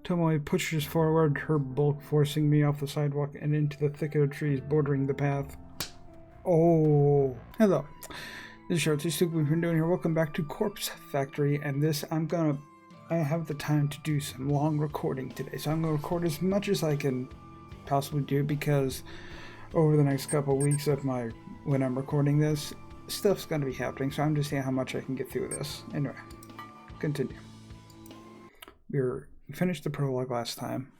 Tomoe pushes forward, her bulk forcing me off the sidewalk and into the thicket of trees bordering the path. Oh, hello. This is Short Stupid. We've been doing here. Welcome back to Corpse Factory, and this I have the time to do some long recording today, so I'm gonna record as much as I can possibly do, because over the next couple of weeks when I'm recording this, stuff's gonna be happening, so I'm just seeing how much I can get through this. Anyway, continue. We finished the prologue last time,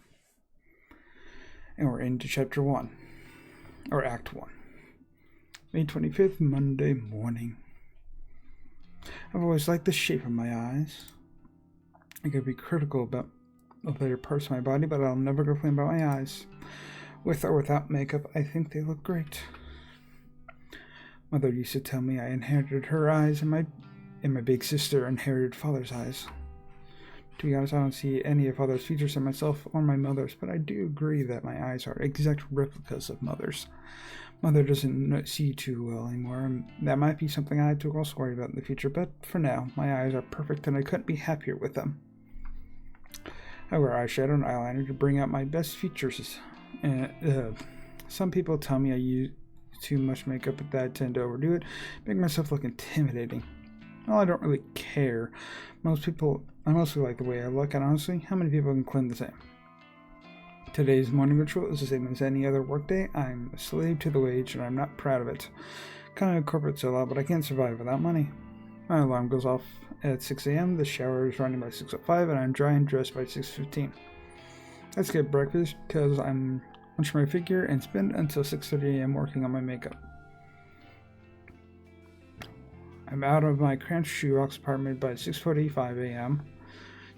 and we're into chapter 1, or act 1. May 25th, Monday morning. I've always liked the shape of my eyes. I could be critical about other parts of my body, but I'll never complain about my eyes. With or without makeup, I think they look great. Mother used to tell me I inherited her eyes, and my big sister inherited father's eyes. To be honest, I don't see any of father's features in myself or my mother's, but I do agree that my eyes are exact replicas of mother's. Mother doesn't see too well anymore, and that might be something I have to also worry about in the future, but for now, my eyes are perfect and I couldn't be happier with them. I wear eyeshadow and eyeliner to bring out my best features. Some people tell me I use too much makeup, but that I tend to overdo it, make myself look intimidating. Well, I don't really care. I mostly like the way I look, and honestly, how many people can claim the same? Today's morning ritual is the same as any other workday. I'm a slave to the wage, and I'm not proud of it. Kind of corporate so loud, but I can't survive without money. My alarm goes off at 6 a.m., the shower is running by 6:05, and I'm dry and dressed by 6:15. Let's get breakfast, because I'm lunch my figure and spend until 6:30 a.m. working on my makeup. I'm out of my cramped shoebox apartment by 6:45 a.m.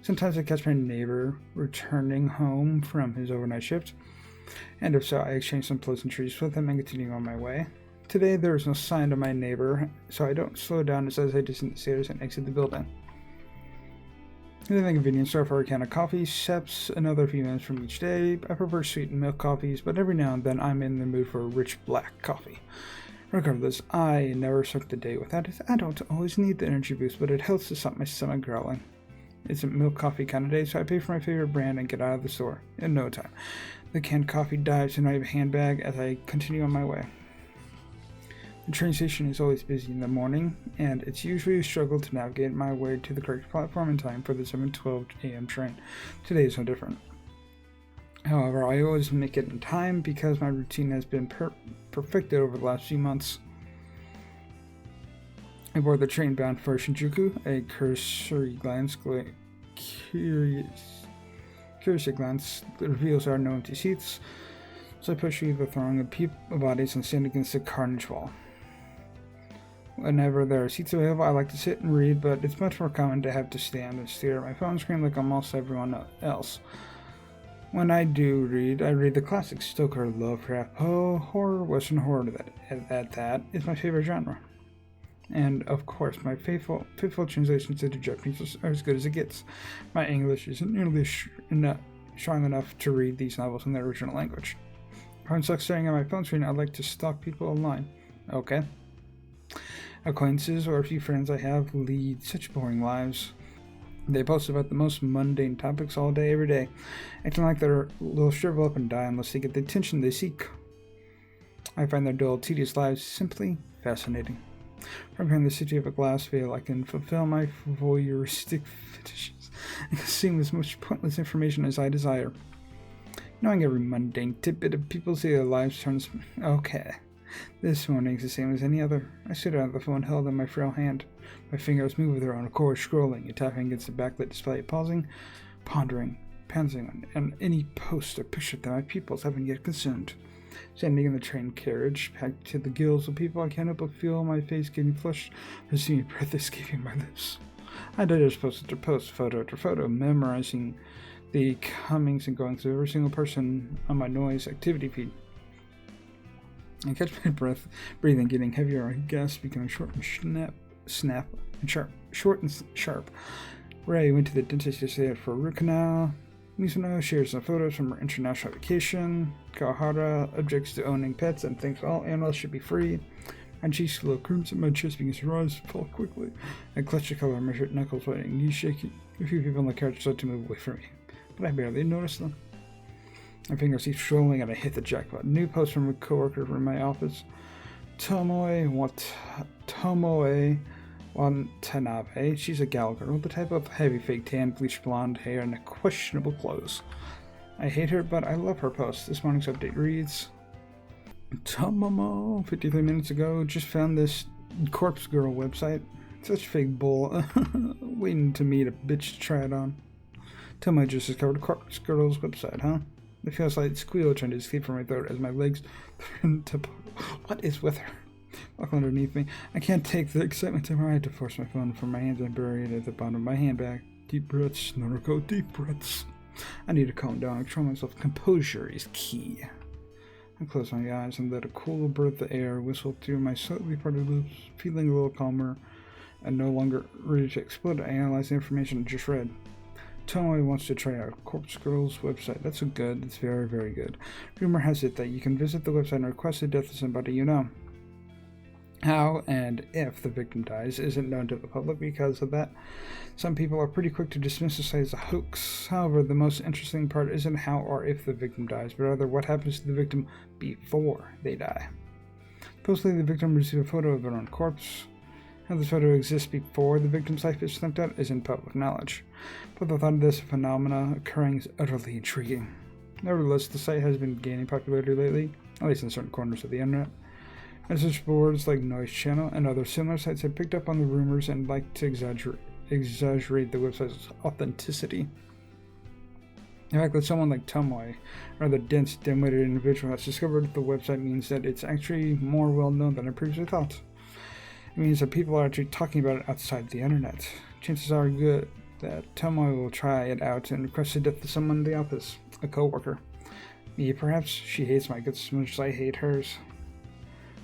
Sometimes I catch my neighbor returning home from his overnight shift, and if so, I exchange some pleasantries with him and continue on my way. Today, there is no sign of my neighbor, so I don't slow down as I descend the stairs and exit the building. In the convenience store for a can of coffee, sips another few minutes from each day. I prefer sweetened milk coffees, but every now and then I'm in the mood for a rich black coffee. Regardless, I never start the day without it. I don't always need the energy boost, but it helps to stop my stomach growling. It's a milk coffee kind of day, so I pay for my favorite brand and get out of the store in no time. The canned coffee dives in my handbag as I continue on my way. The train station is always busy in the morning, and it's usually a struggle to navigate my way to the correct platform in time for the 7:12 a.m. train. Today is no different. However, I always make it in time because my routine has been perfected over the last few months. I board the train bound for Shinjuku. A cursory glance reveals there are no empty seats, so I push through the throng of bodies and stand against the carnage wall. Whenever there are seats available, I like to sit and read, but it's much more common to have to stand and stare at my phone screen like almost everyone else. When I do read, I read the classics: Stoker, Lovecraft, Poe, horror, Western horror. That is my favorite genre. And of course, my faithful translations into Japanese are as good as it gets. My English isn't nearly strong enough to read these novels in their original language. If I'm stuck staring at my phone screen, I like to stalk people online. Okay. Acquaintances or a few friends I have lead such boring lives. They post about the most mundane topics all day, every day, acting like they'll shrivel up and die unless they get the attention they seek. I find their dull, tedious lives simply fascinating. From here in the city of a glass veil, I can fulfill my voyeuristic fetishes and consume as much pointless information as I desire. Knowing every mundane tidbit of people's daily lives turns... Okay. This morning is the same as any other. I sit down at the phone held in my frail hand. My fingers move of their own accord, scrolling and tapping against the backlit display, pausing, pondering, pouncing on any post or picture that my pupils haven't yet consumed. Standing in the train carriage, packed to the gills with people, I can't help but feel my face getting flushed, or see my breath escaping my lips. I digest post after post, photo after photo, memorizing the comings and goings of every single person on my noise activity feed. I catch my breath, breathing getting heavier, I gasp, becoming short and sharp. Ray went to the dentist yesterday for a root canal. Mizuno shares some photos from her international vacation. Kawahara objects to owning pets and thinks all animals should be free. My cheeks glow crimson, my chest begins to rise, fall quickly. I clutch the collar of my shirt, knuckles wetting, knees shaking. A few people on the couch start to move away from me. but I barely notice them. My fingers keep scrolling and I hit the jackpot. New post from a coworker from my office. Tomoe Watanabe. She's a gal girl, the type of heavy fake tan, bleached blonde hair, and questionable clothes. I hate her, but I love her post. This morning's update reads, Tomomo, 53 minutes ago, just found this corpse girl website. Such fake bull. Waiting to meet a bitch to try it on. Tomoe just discovered a corpse girl's website, huh? It feels like squeal trying to escape from my throat as my legs turn to... What is with her? Walk underneath me. I can't take the excitement tomorrow. I had to force my phone from my hands and bury it at the bottom of my handbag. Deep breaths, Noriko, deep breaths. I need to calm down and control myself. Composure is key. I close my eyes and let a cool breath of air whistle through my slightly parted lips, feeling a little calmer and no longer ready to explode. I analyze the information I just read. Tomoe wants to try out Corpse Girl's website. That's good. It's very, very good. Rumor has it that you can visit the website and request the death of somebody you know. How and if the victim dies isn't known to the public. Because of that, some people are pretty quick to dismiss the site as a hoax. However, the most interesting part isn't how or if the victim dies, but rather what happens to the victim before they die. Supposedly, the victim received a photo of their own corpse. How this photo exists before the victim's life is snuffed out isn't public knowledge, but the thought of this phenomena occurring is utterly intriguing. Nevertheless, the site has been gaining popularity lately, at least in certain corners of the internet. Message boards like Noise Channel and other similar sites have picked up on the rumors and like to exaggerate the website's authenticity. The fact that someone like Tomoe, or the dense, dim-witted individual, has discovered the website means that it's actually more well-known than I previously thought. It means that people are actually talking about it outside the internet. Chances are good that Tomoe will try it out and request the death of someone in the office, a co-worker. Me, perhaps. She hates my guts as much as I hate hers.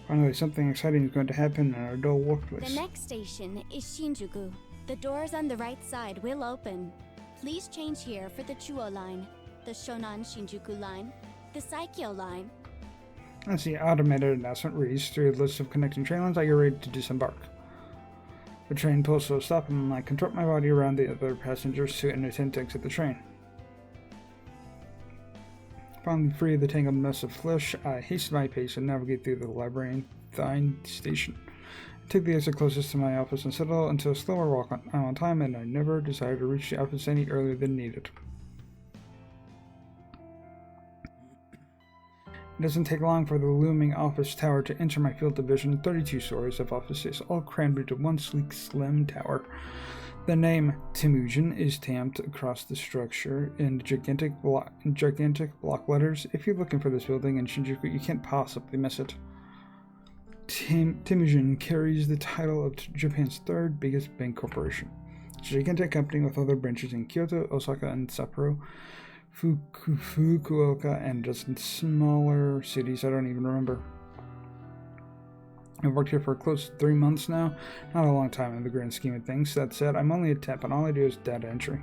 Finally, something exciting is going to happen in our dull workplace. The next station is Shinjuku. The doors on the right side will open. Please change here for the Chuo line, the Shonan Shinjuku line, the Saikyo line. As the automated announcement reads through a list of connecting train lines, I get ready to disembark. The train pulls to a stop and I contort my body around the other passengers to an attempt to exit the train. Finally free of the tangled mess of flesh, I hasten my pace and navigate through the labyrinthine station. I take the exit closest to my office and settle into a slower walk on time, and I never desire to reach the office any earlier than needed. It doesn't take long for the looming office tower to enter my field of vision. 32 stories of offices, all crammed into one sleek, slim tower. The name Temujin is stamped across the structure in gigantic block letters. If you're looking for this building in Shinjuku, you can't possibly miss it. Temujin carries the title of Japan's third biggest bank corporation. It's a gigantic company with other branches in Kyoto, Osaka, and Sapporo, Fukuoka, and a dozen smaller cities I don't even remember. I've worked here for close to 3 months now. Not a long time in the grand scheme of things. That said, I'm only a temp and all I do is data entry.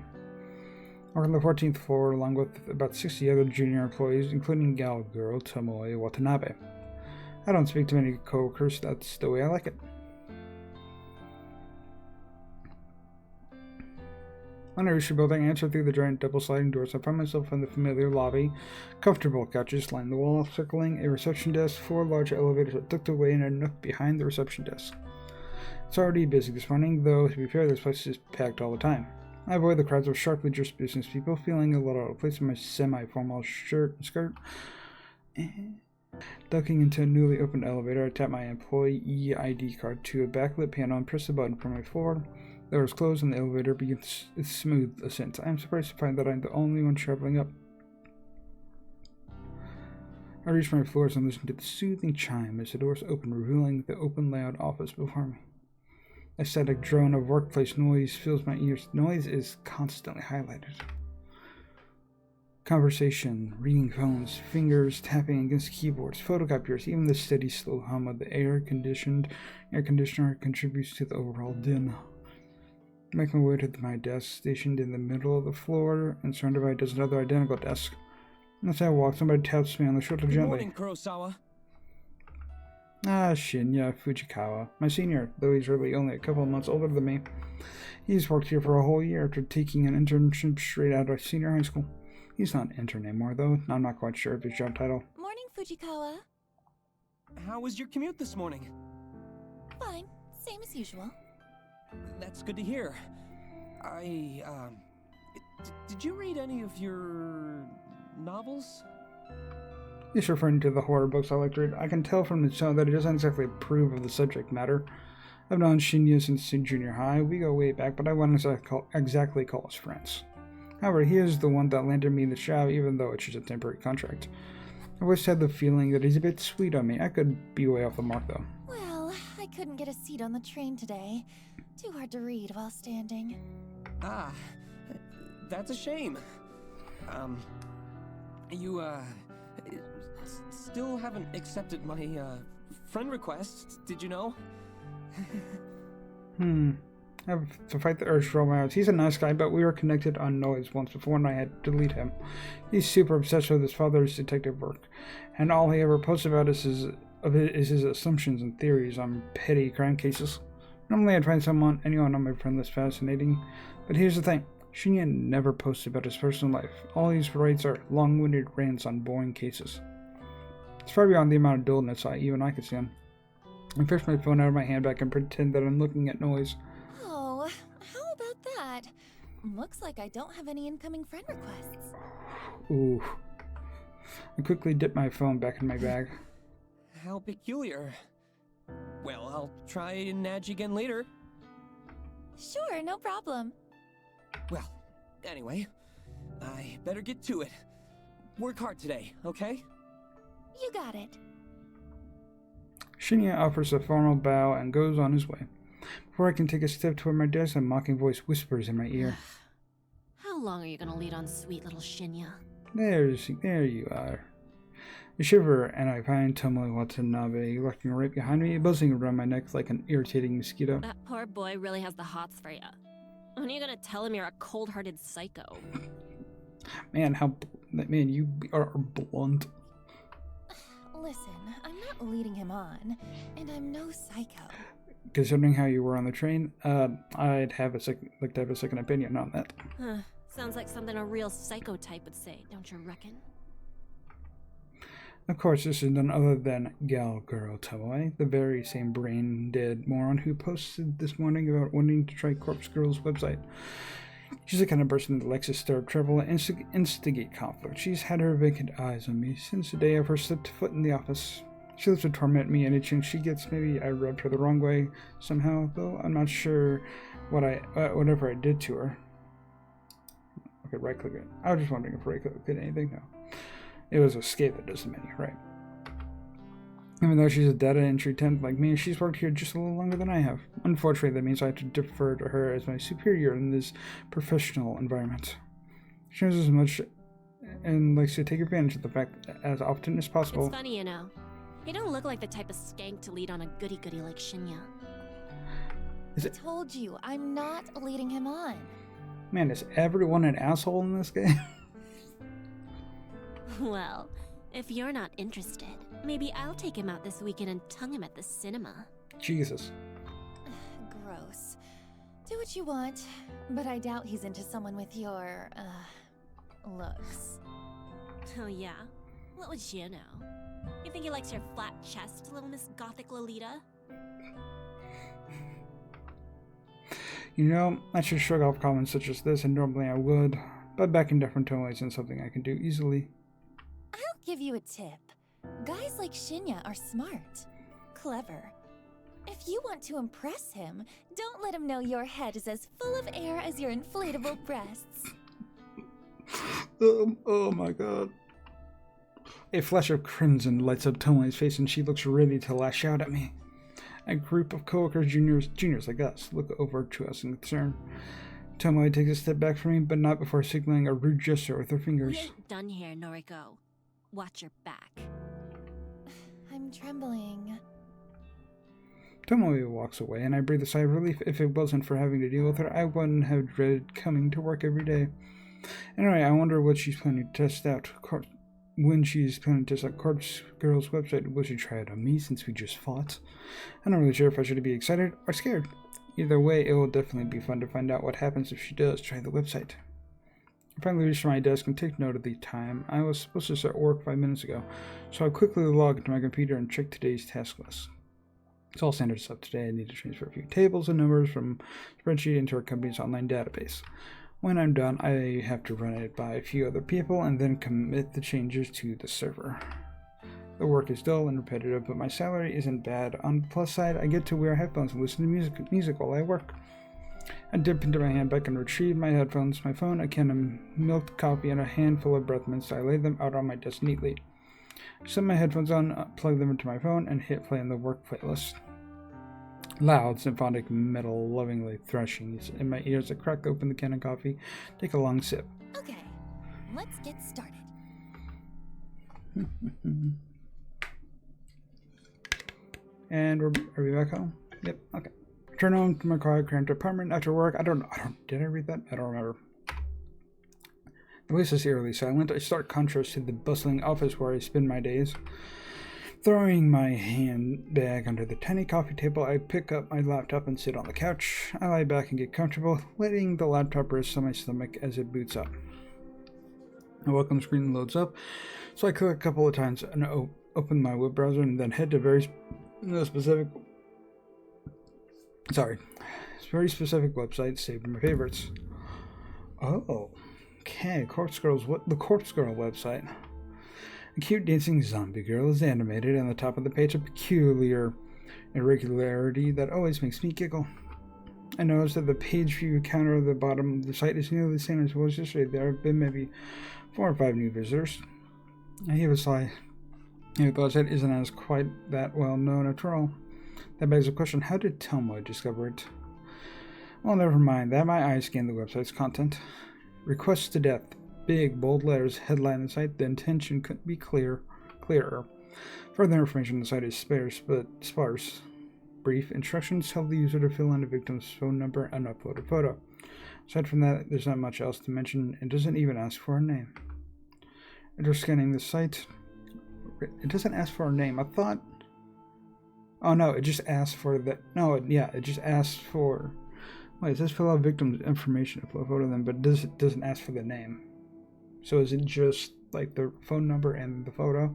I work on the 14th floor along with about 60 other junior employees, including gal girl Tomoe Watanabe. I don't speak to many coworkers. That's the way I like it. When I reach the building, I enter through the giant double sliding doors. I find myself in the familiar lobby. Comfortable couches line the wall, circling a reception desk, 4 large elevators are tucked away in a nook behind the reception desk. It's already busy this morning, though to be fair, this place is packed all the time. I avoid the crowds of sharply dressed business people, feeling a little out of place in my semi-formal shirt and skirt. Ducking into a newly opened elevator, I tap my employee ID card to a backlit panel and press the button for my floor. The doors close and the elevator begins its smooth ascent. I am surprised to find that I'm the only one traveling up. I reach my floors and listen to the soothing chime as the doors open, revealing the open, loud office before me. A static drone of workplace noise fills my ears. Noise is constantly highlighted. Conversation, ringing phones, fingers tapping against keyboards, photocopiers, even the steady, slow hum of the air conditioner contributes to the overall din. I make my way to my desk, stationed in the middle of the floor and surrounded by a dozen other identical desks. As I walk, somebody taps me on the shoulder gently. Good morning, Kurosawa. Shinya Fujikawa, my senior, though he's really only a couple of months older than me. He's worked here for a whole year after taking an internship straight out of senior high school. He's not an intern anymore, though. I'm not quite sure of his job title. Morning, Fujikawa. How was your commute this morning? Fine. Same as usual. That's good to hear. Did you read any of your novels? He's referring to the horror books I like to read. I can tell from the tone that he doesn't exactly approve of the subject matter. I've known Shinya since junior high. We go way back, but I wouldn't exactly call us friends. However, he is the one that landed me the job, even though it's just a temporary contract. I've always had the feeling that he's a bit sweet on me. I could be way off the mark, though. Well, I couldn't get a seat on the train today. Too hard to read while standing. Ah, that's a shame. You, still haven't accepted my, friend request, did you know? I have to fight the urge to romance. He's a nice guy, but we were connected on Noise once before and I had to delete him. He's super obsessed with his father's detective work, and all he ever posts about is his assumptions and theories on petty crime cases. Normally I'd find anyone on my friend list fascinating, but here's the thing. Shinya never posts about his personal life. All he writes are long-winded rants on boring cases. It's far beyond the amount of dullness even I could see him. I fish my phone out of my handbag and pretend that I'm looking at Noise. Oh, how about that? Looks like I don't have any incoming friend requests. Ooh. I quickly dip my phone back in my bag. How peculiar. Well, I'll try and nudge again later. Sure, no problem. Well, anyway, I better get to it. Work hard today, okay? You got it. Shinya offers a formal bow and goes on his way. Before I can take a step toward my desk, a mocking voice whispers in my ear. How long are you gonna lead on sweet little Shinya? There you are. I shiver and I find Tomoe Watanabe lurking right behind me, buzzing around my neck like an irritating mosquito. That poor boy really has the hots for ya. When are you gonna tell him you're a cold-hearted psycho? Man, you are blunt. Listen, I'm not leading him on, and I'm no psycho. Considering how you were on the train, I'd have like to have a second opinion on that. Huh. Sounds like something a real psycho type would say, don't you reckon? Of course, this is none other than Gal Girl Tomoe, the very same brain-dead moron who posted this morning about wanting to try Corpse Girl's website. She's the kind of person that likes to stir up trouble and instigate conflict. She's had her vacant eyes on me since the day I first stepped foot in the office. She loves to torment me any chance she gets. Maybe I rubbed her the wrong way somehow, though I'm not sure whatever I did to her. Okay, right-click it. I was just wondering if right-click did anything. No. It was escape that does the menu, right? Even though she's a data entry temp like me, she's worked here just a little longer than I have. Unfortunately, that means I have to defer to her as my superior in this professional environment. She knows as much and likes to take advantage of the fact as often as possible. It's funny, you know. You don't look like the type of skank to lead on a goody-goody like Shinya. I told you, I'm not leading him on. Man, is everyone an asshole in this game? Well, if you're not interested, maybe I'll take him out this weekend and tongue him at the cinema. Jesus. Gross. Do what you want, but I doubt he's into someone with your, looks. Oh yeah? What would you know? You think he likes your flat chest, little Miss Gothic Lolita? You know, I should shrug off comments such as this, and normally I would, but backing different tones isn't something I can do easily. I'll give you a tip. Guys like Shinya are smart, clever. If you want to impress him, don't let him know your head is as full of air as your inflatable breasts. Oh my god. A flash of crimson lights up Tomoe's face and she looks ready to lash out at me. A group of coworkers, juniors like us, look over to us in concern. Tomoe takes a step back from me, but not before signaling a rude gesture with her fingers. We ain't done here, Noriko. Watch your back. I'm trembling. Tomoe walks away, and I breathe a sigh of relief. If it wasn't for having to deal with her, I wouldn't have dreaded coming to work every day. Anyway, I wonder what she's planning to test out. When she's planning to test out Corpse Girl's website, will she try it on me since we just fought? I'm not really sure if I should be excited or scared. Either way, it will definitely be fun to find out what happens if she does try the website. I finally reached my desk and take note of the time. I was supposed to start work 5 minutes ago, so I quickly logged into my computer and checked today's task list. It's all standard stuff today. I need to transfer a few tables and numbers from spreadsheet into our company's online database. When I'm done, I have to run it by a few other people and then commit the changes to the server. The work is dull and repetitive, but my salary isn't bad. On the plus side, I get to wear headphones and listen to music while I work. I dip into my handbag and retrieve my headphones, my phone, a can of milk coffee, and a handful of breath mints. I lay them out on my desk neatly. I set my headphones on, plug them into my phone, and hit play on the work playlist. Loud, symphonic metal lovingly threshing in my ears. I crack open the can of coffee, take a long sip. Okay, let's get started. And are we back home? Yep, okay. Return home to my car, current apartment after work. Did I read that? I don't remember. The place is eerily silent. I stark contrast to the bustling office where I spend my days. Throwing my handbag under the tiny coffee table, I pick up my laptop and sit on the couch. I lie back and get comfortable, letting the laptop rest on my stomach as it boots up. A welcome screen loads up, so I click a couple of times and open my web browser and then head to very specific website saved in my favorites. Oh, okay, Corpse Girl's the Corpse Girl website. A cute dancing zombie girl is animated on the top of the page, a peculiar irregularity that always makes me giggle. I noticed that the page view counter at the bottom of the site is nearly the same as it was yesterday. There have been maybe 4 or 5 new visitors. I heave a sigh. The website isn't as quite that well known after all. That begs the question, how did Telmo discover it? Well, never mind that. My eyes scan the website's content. Requests to death. Big, bold letters headline the site. The intention couldn't be clearer. Further information on the site is sparse. Brief instructions tell the user to fill in the victim's phone number and upload a photo. Aside from that, there's not much else to mention. It doesn't even ask for a name. After scanning the site, it doesn't ask for a name. I thought... Oh no, it just asks for the... No, it just asks for... Wait, it says fill out victim's information, upload a photo of them, but it doesn't ask for the name. So is it just like the phone number and the photo?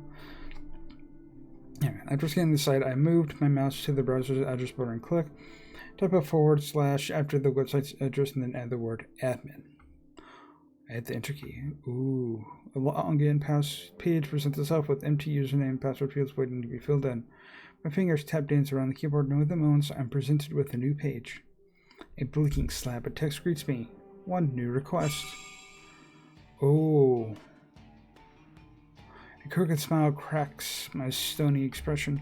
Anyway, after scanning the site, I moved my mouse to the browser's address bar and click. Type a / after the website's address and then add the word admin. I hit the enter key. Ooh. A login page presents itself with empty username and password fields waiting to be filled in. My fingers tap dance around the keyboard, and with a moment, I'm presented with a new page. A blinking slab of text greets me. 1 new request. Oh. A crooked smile cracks my stony expression.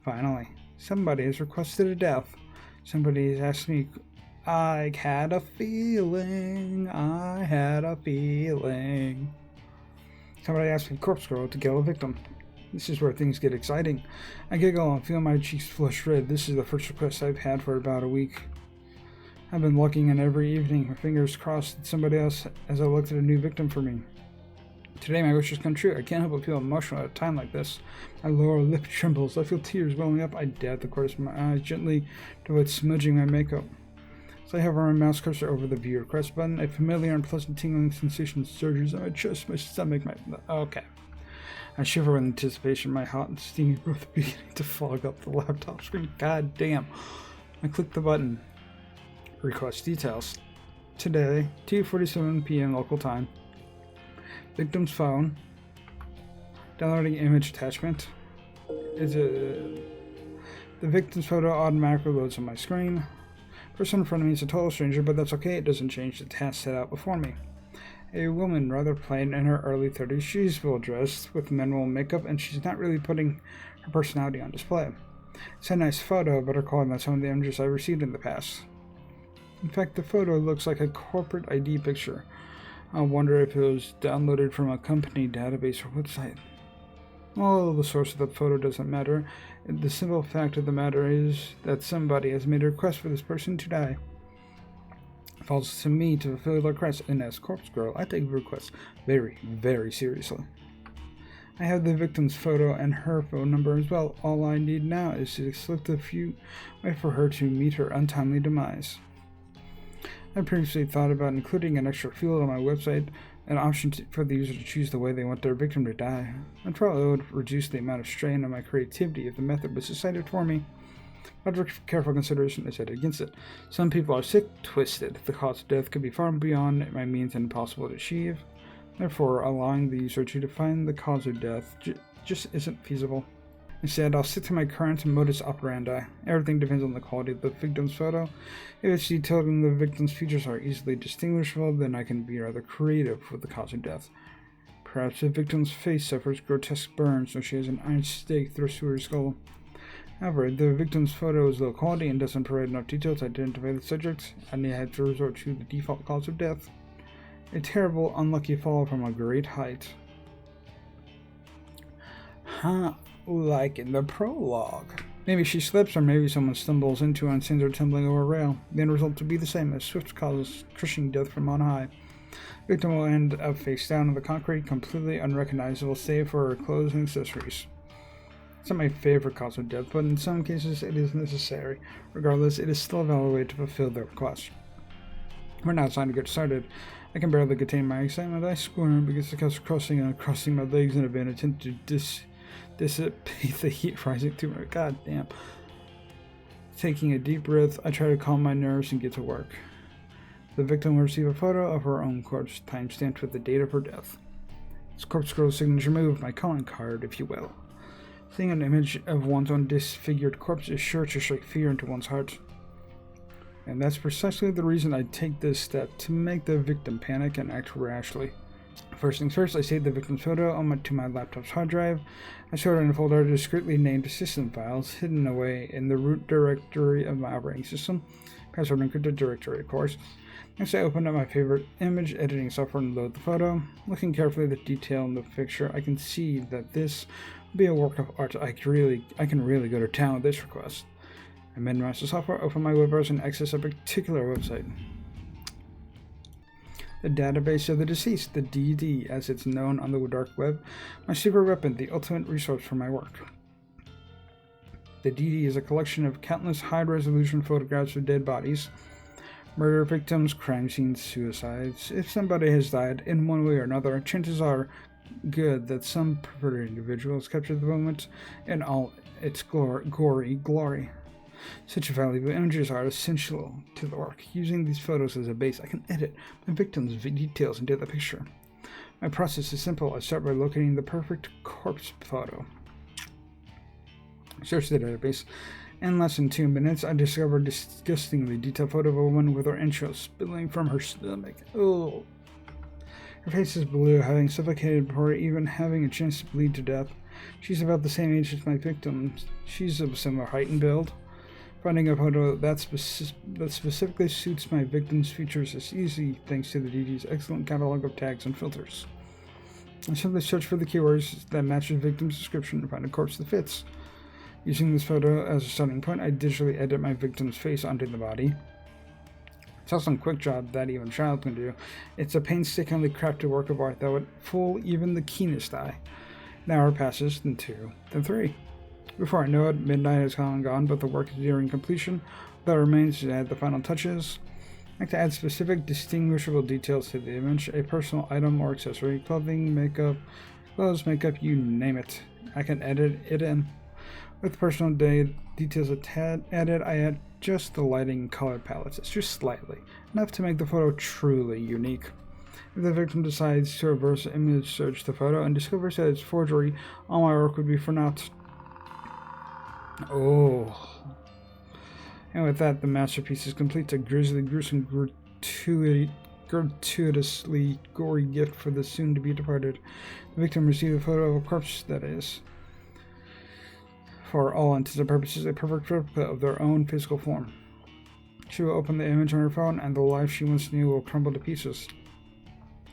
Finally, somebody has requested a death. Somebody has asked me. I had a feeling. Somebody asked me, Corpse Girl, to kill a victim. This is where things get exciting. I giggle and feel my cheeks flush red. This is the first request I've had for about a week. I've been looking in every evening, my fingers crossed at somebody else as I looked at a new victim for me. Today my wish has come true. I can't help but feel emotional at a time like this. My lower lip trembles. I feel tears welling up. I dab the corners of my eyes gently to avoid smudging my makeup. As I hover my mouse cursor over the view request button, a familiar and pleasant tingling sensation surges in my chest, my stomach, Okay. I shiver with anticipation, my hot and steamy breath beginning to fog up the laptop screen. God damn. I click the button. Request details. Today, 2:47 p.m. local time. Victim's phone. Downloading image attachment. The victim's photo automatically loads on my screen. Person in front of me is a total stranger, but that's okay. It doesn't change the task set out before me. A woman, rather plain, in her early 30s. She's well dressed with minimal makeup, and she's not really putting her personality on display. It's a nice photo, better quality than some of the images I've received in the past. In fact, the photo looks like a corporate ID picture. I wonder if it was downloaded from a company database or website. Well, the source of the photo doesn't matter. The simple fact of the matter is that somebody has made a request for this person to die. It falls to me to fulfill the request, and as Corpse Girl, I take the request very, very seriously. I have the victim's photo and her phone number as well. All I need now is to slip a few way for her to meet her untimely demise. I previously thought about including an extra field on my website an option for the user to choose the way they want their victim to die. After all, it would reduce the amount of strain on my creativity if the method was decided for me. After careful consideration, I decided against it. Some people are sick, twisted. The cause of death could be far beyond my means and impossible to achieve. Therefore, allowing the user to define the cause of death just isn't feasible. Instead, I'll stick to my current modus operandi. Everything depends on the quality of the victim's photo. If it's detailed and the victim's features are easily distinguishable, then I can be rather creative with the cause of death. Perhaps the victim's face suffers grotesque burns or she has an iron stake thrust through her skull. However, if the victim's photo is low quality and doesn't provide enough detail to identify the subject, I may have to resort to the default cause of death. A terrible, unlucky fall from a great height. Like in the prologue. Maybe she slips, or maybe someone stumbles into her and sends her tumbling over a rail. The end result will be the same, as Swift causes crushing death from on high. The victim will end up face down on the concrete, completely unrecognizable save for her clothes and accessories. It's not my favorite cause of death, but in some cases it is necessary. Regardless, it is still a valid way to fulfill their request. We're now time to get started. I can barely contain my excitement. I squirm because the cats are crossing my legs in a vain attempt to dissipate the heat rising through my goddamn. Taking a deep breath, I try to calm my nerves and get to work. The victim will receive a photo of her own corpse, time-stamped with the date of her death. It's corpse girl's signature move, my calling card, if you will. Seeing an image of one's own disfigured corpse is sure to strike fear into one's heart. And that's precisely the reason I take this step, to make the victim panic and act rashly. First things first, I save the victim's photo to my laptop's hard drive. I store it in a folder discreetly named System Files, hidden away in the root directory of my operating system. Password encrypted directory, of course. Next, I open up my favorite image editing software and load the photo. Looking carefully at the detail in the picture, I can see that this will be a work of art. I can really go to town with this request. I minimize the software, open my web browser, and access a particular website. The database of the deceased, the DD, as it's known on the dark web, my super weapon, the ultimate resource for my work. The DD is a collection of countless high-resolution photographs of dead bodies, murder victims, crime scenes, suicides. If somebody has died in one way or another, chances are good that some perverted individual has captured the moment in all its gory glory. Such valuable images are essential to the work. Using these photos as a base, I can edit my victim's details into the picture. My process is simple. I start by locating the perfect corpse photo. Search the database. In less than 2 minutes, I discovered a disgustingly detailed photo of a woman with her entrails spilling from her stomach. Oh. Her face is blue, having suffocated before even having a chance to bleed to death. She's about the same age as my victim. She's of a similar height and build. Finding a photo that specifically suits my victim's features is easy thanks to the DD's excellent catalog of tags and filters. I simply search for the keywords that match the victim's description and find a corpse that fits. Using this photo as a starting point, I digitally edit my victim's face onto the body. It's also a quick job that even a child can do. It's a painstakingly crafted work of art that would fool even the keenest eye. An hour passes, then 2, then 3. Before I know it, midnight has come and gone, but the work is nearing completion. That remains to add the final touches. I like to add specific, distinguishable details to the image, a personal item or accessory, clothing, makeup, clothes, makeup, you name it. I can edit it in. With personal details added, I add just the lighting and color palettes. It's just slightly, enough to make the photo truly unique. If the victim decides to reverse image search the photo and discovers that it's forgery, all my work would be for naught. Oh. And with that, the masterpiece is complete. A grisly, gruesome, gratuitously gory gift for the soon-to-be departed. The victim received a photo of a corpse that is, for all intents and purposes, a perfect replica of their own physical form. She will open the image on her phone, and the life she once knew will crumble to pieces.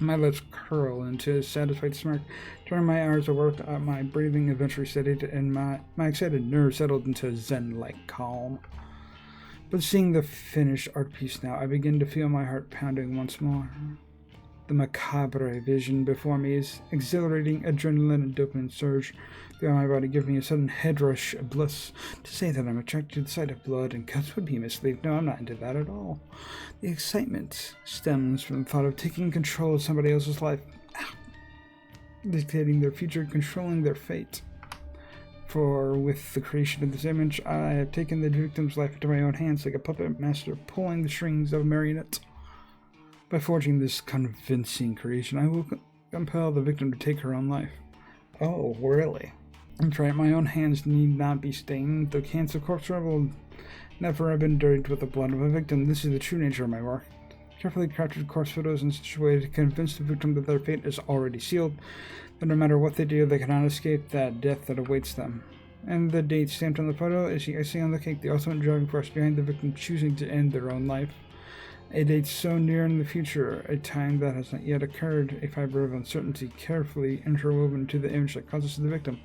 My lips curl into a satisfied smirk. During my hours of work, my breathing eventually steadied, and my excited nerves settled into a zen-like calm. But seeing the finished art piece now, I begin to feel my heart pounding once more. The macabre vision before me is exhilarating adrenaline and dopamine surge throughout my body, giving me a sudden head rush of bliss. To say that I'm attracted to the sight of blood and cuts would be misleading. No, I'm not into that at all. The excitement stems from the thought of taking control of somebody else's life, dictating their future, controlling their fate. For with the creation of this image, I have taken the victim's life into my own hands like a puppet master pulling the strings of a marionette. By forging this convincing creation, I will compel the victim to take her own life. Oh, really? I'm trying. My own hands need not be stained. The hands of corpse will never have been dirtied with the blood of a victim. This is the true nature of my work. Carefully crafted corpse photos in such a way to convince the victim that their fate is already sealed, that no matter what they do, they cannot escape that death that awaits them. And the date stamped on the photo is the icing on the cake, the ultimate driving force behind the victim choosing to end their own life. A date so near in the future, a time that has not yet occurred, a fiber of uncertainty carefully interwoven into the image that causes the victim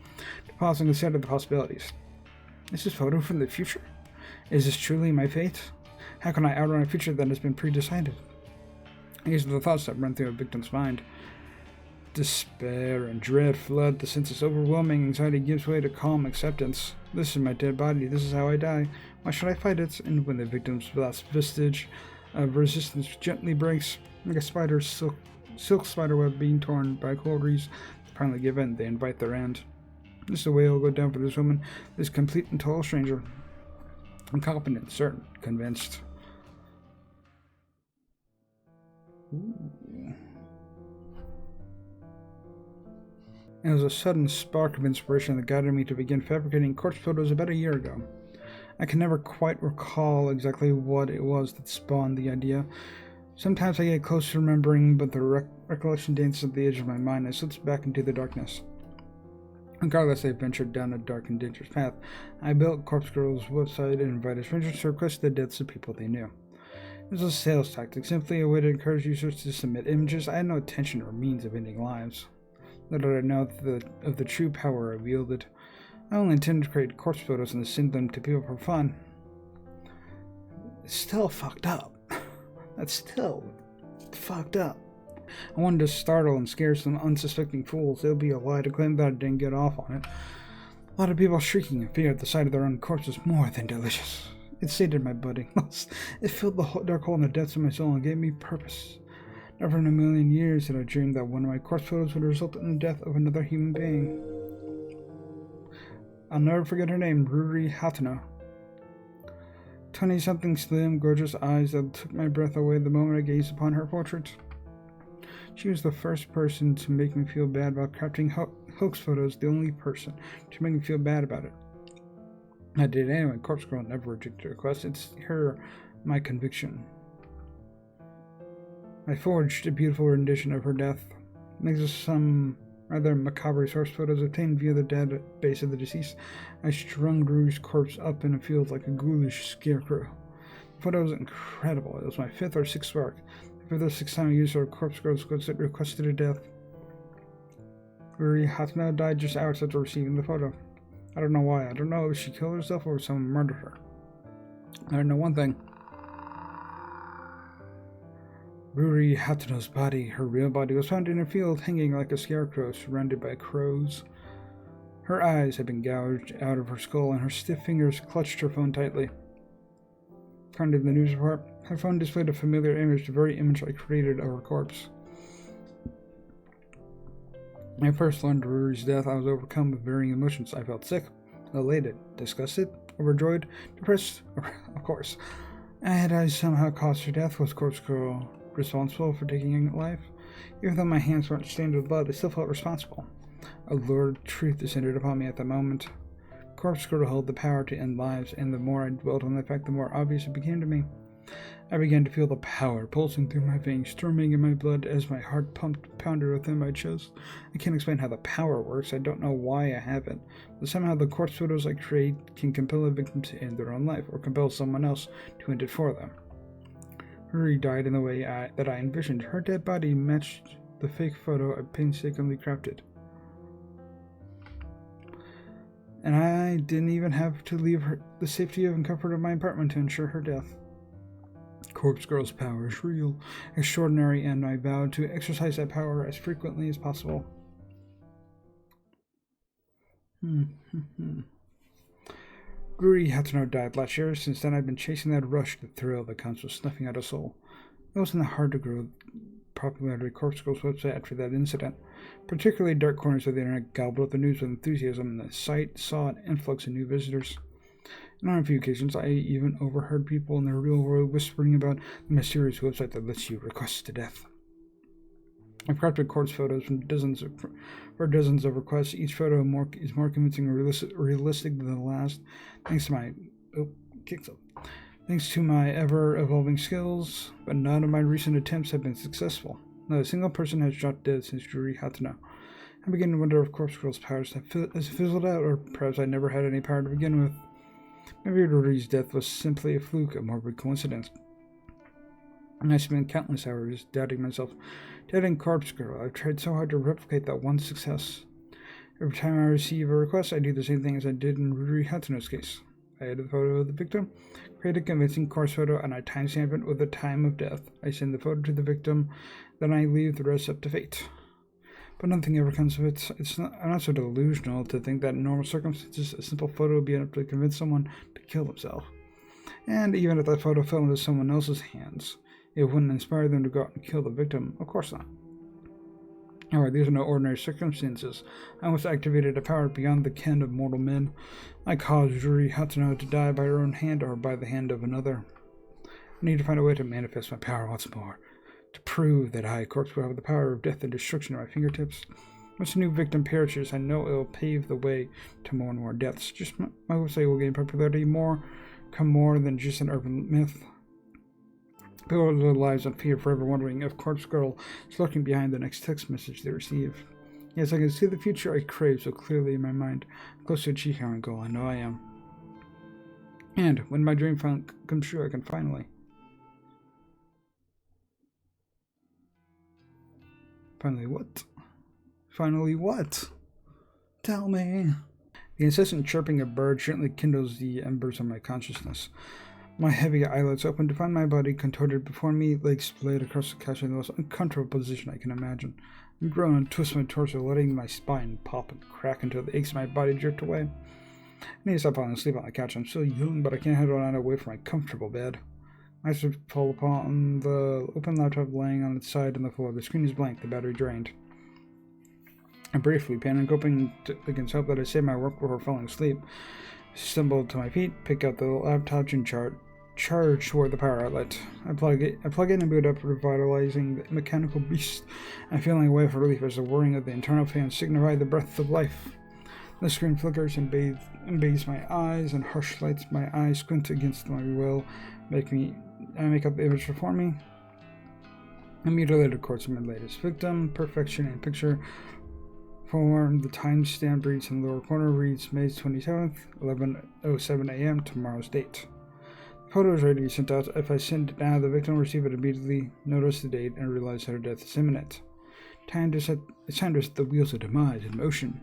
to pause and consider the possibilities. Is this photo from the future? Is this truly my fate? How can I outrun a future that has been pre-decided? These are the thoughts that run through a victim's mind. Despair and dread flood the senses. Overwhelming anxiety gives way to calm acceptance. This is my dead body. This is how I die. Why should I fight it? And when the victim's last vestige of resistance gently breaks, like a spider's silk spiderweb being torn by a cold breeze, they finally give in. They invite their end. This is the way it will go down for this woman, this complete and total stranger. I'm confident, certain, convinced. Ooh. It was a sudden spark of inspiration that guided me to begin fabricating corpse photos about a year ago. I can never quite recall exactly what it was that spawned the idea. Sometimes I get close to remembering, but the recollection dances at the edge of my mind. I slips back into the darkness. Regardless, I ventured down a dark and dangerous path. I built Corpse Girl's website and invited strangers to request the deaths of people they knew. It was a sales tactic, simply a way to encourage users to submit images. I had no intention or means of ending lives. Little did I know of the true power I wielded. I only intended to create corpse photos and to send them to people for fun. It's still fucked up. That's still fucked up. I wanted to startle and scare some unsuspecting fools. It would be a lie to claim that I didn't get off on it. A lot of people shrieking in fear at the sight of their own corpses more than delicious. It sated my budding lust. It filled the dark hole in the depths of my soul and gave me purpose. Never in a million years had I dreamed that one of my corpse photos would result in the death of another human being. I'll never forget her name, Ruri Hatano. 20-something slim, gorgeous eyes that took my breath away the moment I gazed upon her portrait. She was the first person to make me feel bad about crafting hoax photos, the only person to make me feel bad about it. I did anyway. Corpse Girl never rejected a request. It's her, my conviction. I forged a beautiful rendition of her death. Next to some rather macabre source photos obtained via the database of the deceased, I strung Rue's corpse up in a field like a ghoulish scarecrow. The photo was incredible. It was my 5th or 6th work. The 5th or 6th time I used her Corpse Girl's website requested her death. Ruri Hatano died just hours after receiving the photo. I don't know why. I don't know if she killed herself or if someone murdered her. I don't know one thing. Ruri Hatano's body, her real body, was found in a field hanging like a scarecrow surrounded by crows. Her eyes had been gouged out of her skull and her stiff fingers clutched her phone tightly. According to the news report, her phone displayed a familiar image, the very image I created of her corpse. When I first learned of Ruri's death, I was overcome with varying emotions. I felt sick, elated, disgusted, overjoyed, depressed, of course. Had I somehow caused her death? Was Corpse Girl responsible for taking life? Even though my hands weren't stained with blood, I still felt responsible. A lurid truth descended upon me at that moment. Corpse Girl held the power to end lives, and the more I dwelt on the fact, the more obvious it became to me. I began to feel the power pulsing through my veins, storming in my blood as my heart pounded within my chest. I can't explain how the power works. I don't know why I have it, but somehow the corpse photos I create can compel a victim to end their own life, or compel someone else to end it for them. Ruri died in the way that I envisioned. Her dead body matched the fake photo I painstakingly crafted. And I didn't even have to leave the safety and comfort of my apartment to ensure her death. Corpse Girl's power is real, extraordinary, and I vow to exercise that power as frequently as possible. Ruri Hatsuno died last year. Since then, I've been chasing that rush, the thrill that comes with snuffing out a soul. It wasn't that hard to grow popularity Corpse Girl's website after that incident. Particularly dark corners of the internet gobbled up the news with enthusiasm, and the site saw an influx of new visitors. And on a few occasions, I even overheard people in the real world whispering about the mysterious website that lets you request to death. I've crafted corpse photos from dozens of requests. Each photo is more convincing and realistic than the last, thanks to my ever-evolving skills, but none of my recent attempts have been successful. Not a single person has dropped dead since Ruri Hatsuno. I begin to wonder if Corpse Girl's powers have fizzled out, or perhaps I never had any power to begin with. Maybe Ruri's death was simply a fluke, a morbid coincidence. And I spent countless hours doubting myself, doubting Corpse Girl. I've tried so hard to replicate that one success. Every time I receive a request, I do the same thing as I did in Ruri Hatsuno's case. I edit the photo of the victim, create a convincing corpse photo, and I timestamp it with the time of death. I send the photo to the victim, then I leave the rest up to fate. But nothing ever comes of it. I'm not so delusional to think that in normal circumstances, a simple photo would be enough to convince someone to kill themselves. And even if that photo fell into someone else's hands, it wouldn't inspire them to go out and kill the victim. Of course not. However, these are no ordinary circumstances. I almost activated a power beyond the ken of mortal men. I caused Ruri Hatsuno to die by her own hand or by the hand of another. I need to find a way to manifest my power once more, to prove that I, Corpse Girl, have the power of death and destruction at my fingertips. Once a new victim perishes, I know it will pave the way to more and more deaths. Just my website will gain popularity, more than just an urban myth. People will live lives in fear, forever wondering if Corpse Girl is lurking behind the next text message they receive. Yes, I can see the future I crave so clearly in my mind. Close to achieving my goal, I know I am. And when my dream comes true, I can finally... Finally what? Finally what? Tell me. The incessant chirping of birds gently kindles the embers of my consciousness. My heavy eyelids open to find my body contorted before me, legs splayed across the couch in the most uncomfortable position I can imagine. I groan and twist my torso, letting my spine pop and crack until the aches of my body drift away. I need to stop falling asleep on the couch. I'm so young, but I can't head on away from my comfortable bed. My eyes fall upon the open laptop laying on its side on the floor. The screen is blank, the battery drained. I briefly panic, hoping against hope that I save my work before falling asleep. I stumble to my feet, pick out the laptop and charge toward the power outlet. I plug in and boot up, revitalizing the mechanical beast. I'm feeling a wave of relief as the whirring of the internal fans signify the breath of life. The screen flickers and bathes my eyes, and harsh lights my eyes squint against my will, make up the image before me. A mutilated corpse of my latest victim. Perfection in picture form. The timestamp reads in the lower corner reads May 27th, 11:07 a.m. tomorrow's date. The photo is ready to be sent out. If I send it now, the victim will receive it immediately, notice the date, and realize that her death is imminent. It's time to set the wheels of demise in motion.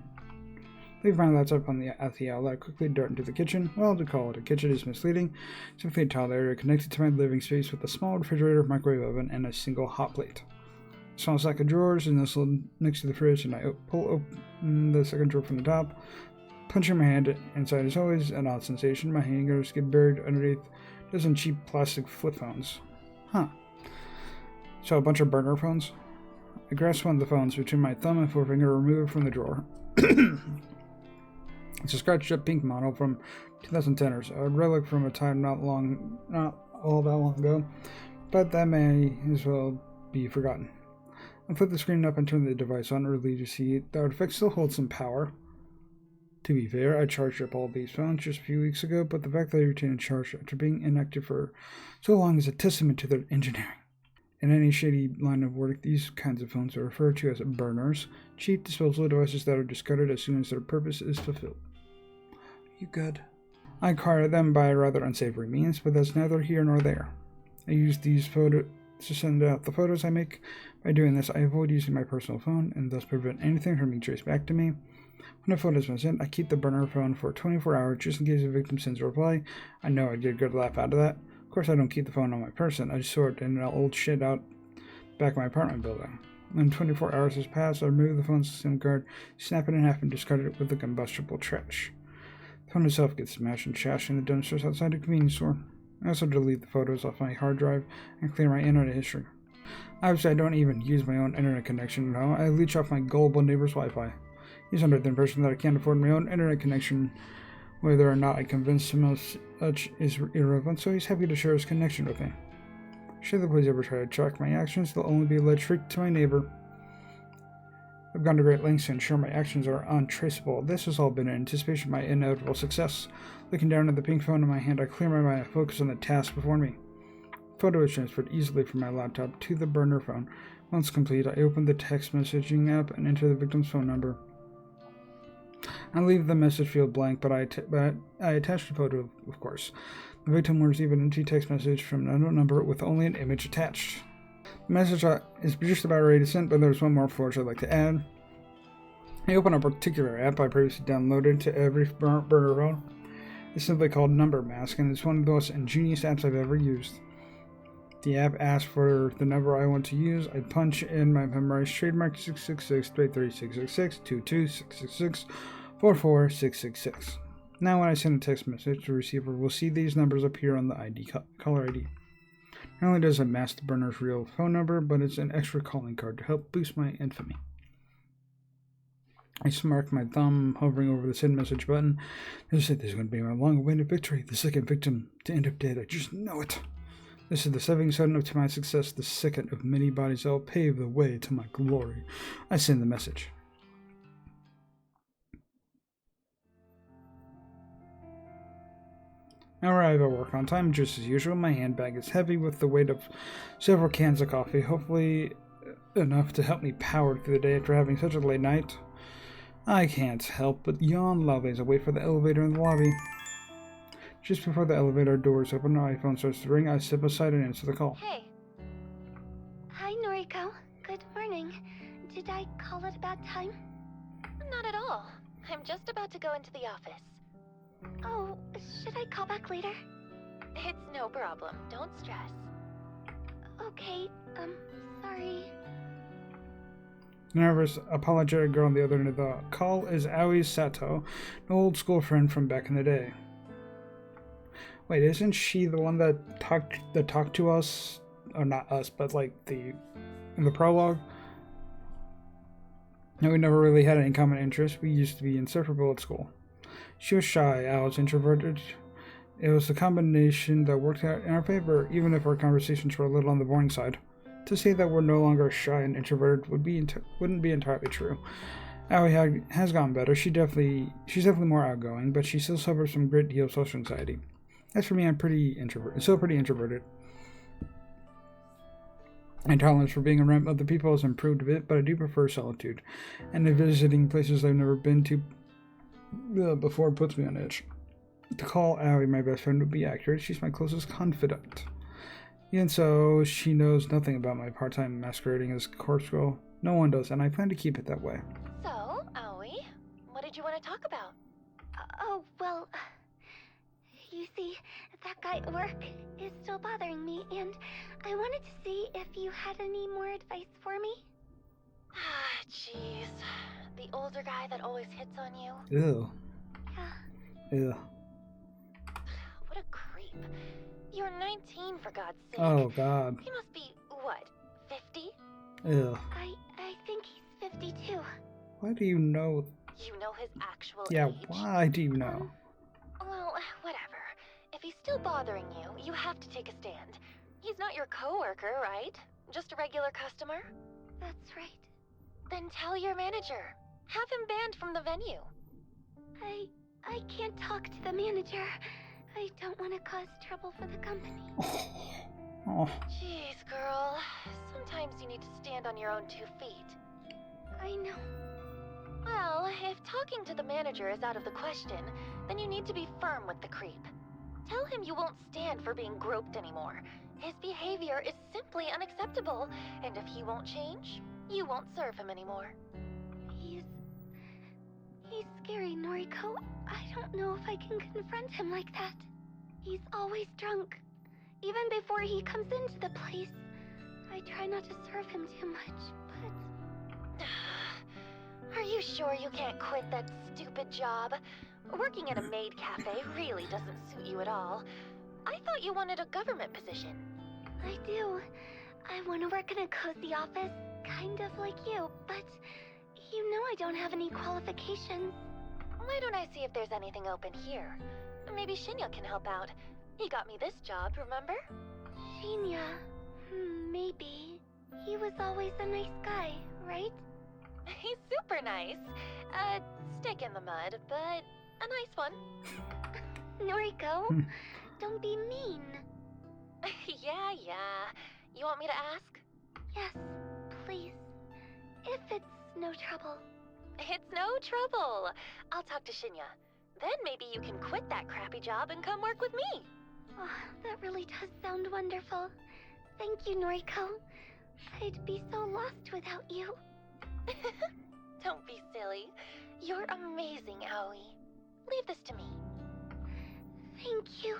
Leave my laptop at the outlet, quickly dart into the kitchen. Well, to call it a kitchen is misleading. Simply a tile area connected to my living space with a small refrigerator, microwave oven, and a single hot plate. A small stack of drawers is nestled next to the fridge, and I pull open the second drawer from the top. Punching my hand inside is always an odd sensation. My fingers get buried underneath a dozen cheap plastic flip phones. So a bunch of burner phones? I grasp one of the phones between my thumb and forefinger, remove it from the drawer. It's a scratched up pink model from 2010 or so, a relic from a time not all that long ago, but that may as well be forgotten. I flip the screen up and turn the device on, relieved to see the artifact still holds some power. To be fair, I charged up all these phones just a few weeks ago, but the fact that I retain a charge after being inactive for so long is a testament to their engineering. In any shady line of work, these kinds of phones are referred to as burners, cheap disposable devices that are discarded as soon as their purpose is fulfilled. You good? I acquired them by rather unsavory means, but that's neither here nor there. I use these photos to send out the photos I make. By doing this, I avoid using my personal phone and thus prevent anything from being traced back to me. When a photo has been sent, I keep the burner phone for 24 hours just in case the victim sends a reply. I know I'd get a good laugh out of that. Of course, I don't keep the phone on my person. I just store it in an old shit out back of my apartment building. When 24 hours has passed, I remove the phone's SIM card, snap it in half, and discard it with the combustible trash. The phone itself gets smashed and trashed in the dumpsters outside the convenience store. I also delete the photos off my hard drive and clear my internet history. Obviously, I don't even use my own internet connection at all. I leech off my gullible neighbor's Wi-Fi. He's under the impression that I can't afford my own internet connection, whether or not I convince him of such is irrelevant, so he's happy to share his connection with me. Should the police ever try to track my actions, they'll only be alleged trick to my neighbor. I've gone to great lengths to ensure my actions are untraceable. This has all been in anticipation of my inevitable success. Looking down at the pink phone in my hand, I clear my mind and focus on the task before me. The photo is transferred easily from my laptop to the burner phone. Once complete, I open the text messaging app and enter the victim's phone number. I leave the message field blank, but I attach the photo, of course. The victim will receive an empty text message from an unknown number with only an image attached. The message is just about ready to send, but there's one more flourish I'd like to add. I open a particular app I previously downloaded to every burner phone. It's simply called Number Mask, and it's one of the most ingenious apps I've ever used. The app asks for the number I want to use. I punch in my memorized trademark 666 33666 22666 44666. Now when I send a text message, the receiver will see these numbers appear on the caller ID. Not only does it mask the burner's real phone number, but it's an extra calling card to help boost my infamy. I smirk, my thumb hovering over the send message button. This is going to be my long-awaited victory. The second victim to end up dead. I just know it. This is the stepping stone to my success, the second of many bodies that will pave the way to my glory. I send the message. I arrive at work on time, just as usual. My handbag is heavy with the weight of several cans of coffee, hopefully enough to help me power through the day after having such a late night. I can't help but yawn loudly as I wait for the elevator in the lobby. Just before the elevator doors open, my phone starts to ring. I step aside and answer the call. Hey. Hi, Noriko. Good morning. Did I call at a bad time? Not at all. I'm just about to go into the office. Oh, should I call back later? It's no problem. Don't stress. Okay, sorry. The nervous, apologetic girl on the other end of the call is Aoi Sato, an old school friend from back in the day. Wait, isn't she the one that talked to us? Or not us, but like in the prologue? No, we never really had any common interests. We used to be inseparable at school. She was shy, I was introverted. It was a combination that worked out in our favor, even if our conversations were a little on the boring side. To say that we're no longer shy and introverted wouldn't be entirely true. Aoi has gotten better. She's definitely more outgoing, but she still suffers from a great deal of social anxiety. As for me, I'm pretty introverted. My tolerance for being around other people has improved a bit, but I do prefer solitude, and visiting places I've never been to before puts me on edge. To call Aoi my best friend would be accurate. She's my closest confidant. Even so, she knows nothing about my part-time masquerading as corpse girl. No one does, and I plan to keep it that way. So, Aoi, what did you want to talk about? Oh, well, you see, that guy at work is still bothering me, and I wanted to see if you had any more advice for me. Ah, jeez. The older guy that always hits on you? Ew. Yeah. Ew. What a creep. You're 19, for God's sake. Oh, God. He must be, what, 50? Ew. I think he's 52. Why do you know? You know his actual Yeah, age? why do you know? Well, whatever. If he's still bothering you, you have to take a stand. He's not your coworker, right? Just a regular customer? That's right. Then tell your manager. Have him banned from the venue. I can't talk to the manager. I don't want to cause trouble for the company. Oh. Jeez, girl. Sometimes you need to stand on your own 2 feet. I know. Well, if talking to the manager is out of the question, then you need to be firm with the creep. Tell him you won't stand for being groped anymore. His behavior is simply unacceptable, and if he won't change, you won't serve him anymore. He's scary, Noriko. I don't know if I can confront him like that. He's always drunk. even before he comes into the place. I try not to serve him too much, but... Are you sure you can't quit that stupid job? Working at a maid cafe really doesn't suit you at all. I thought you wanted a government position. I do. I want to work in a cozy office, kind of like you, but you know I don't have any qualifications. Why don't I see if there's anything open here? Maybe Shinya can help out. He got me this job, remember? Shinya, maybe. He was always a nice guy, right? He's super nice. Stick in the mud, but a nice one. Noriko, don't be mean. Yeah. You want me to ask? Yes, please. If it's no trouble. It's no trouble. I'll talk to Shinya. Then maybe you can quit that crappy job and come work with me. Oh, that really does sound wonderful. Thank you, Noriko. I'd be so lost without you. Don't be silly. You're amazing, Aoi. Leave this to me. Thank you.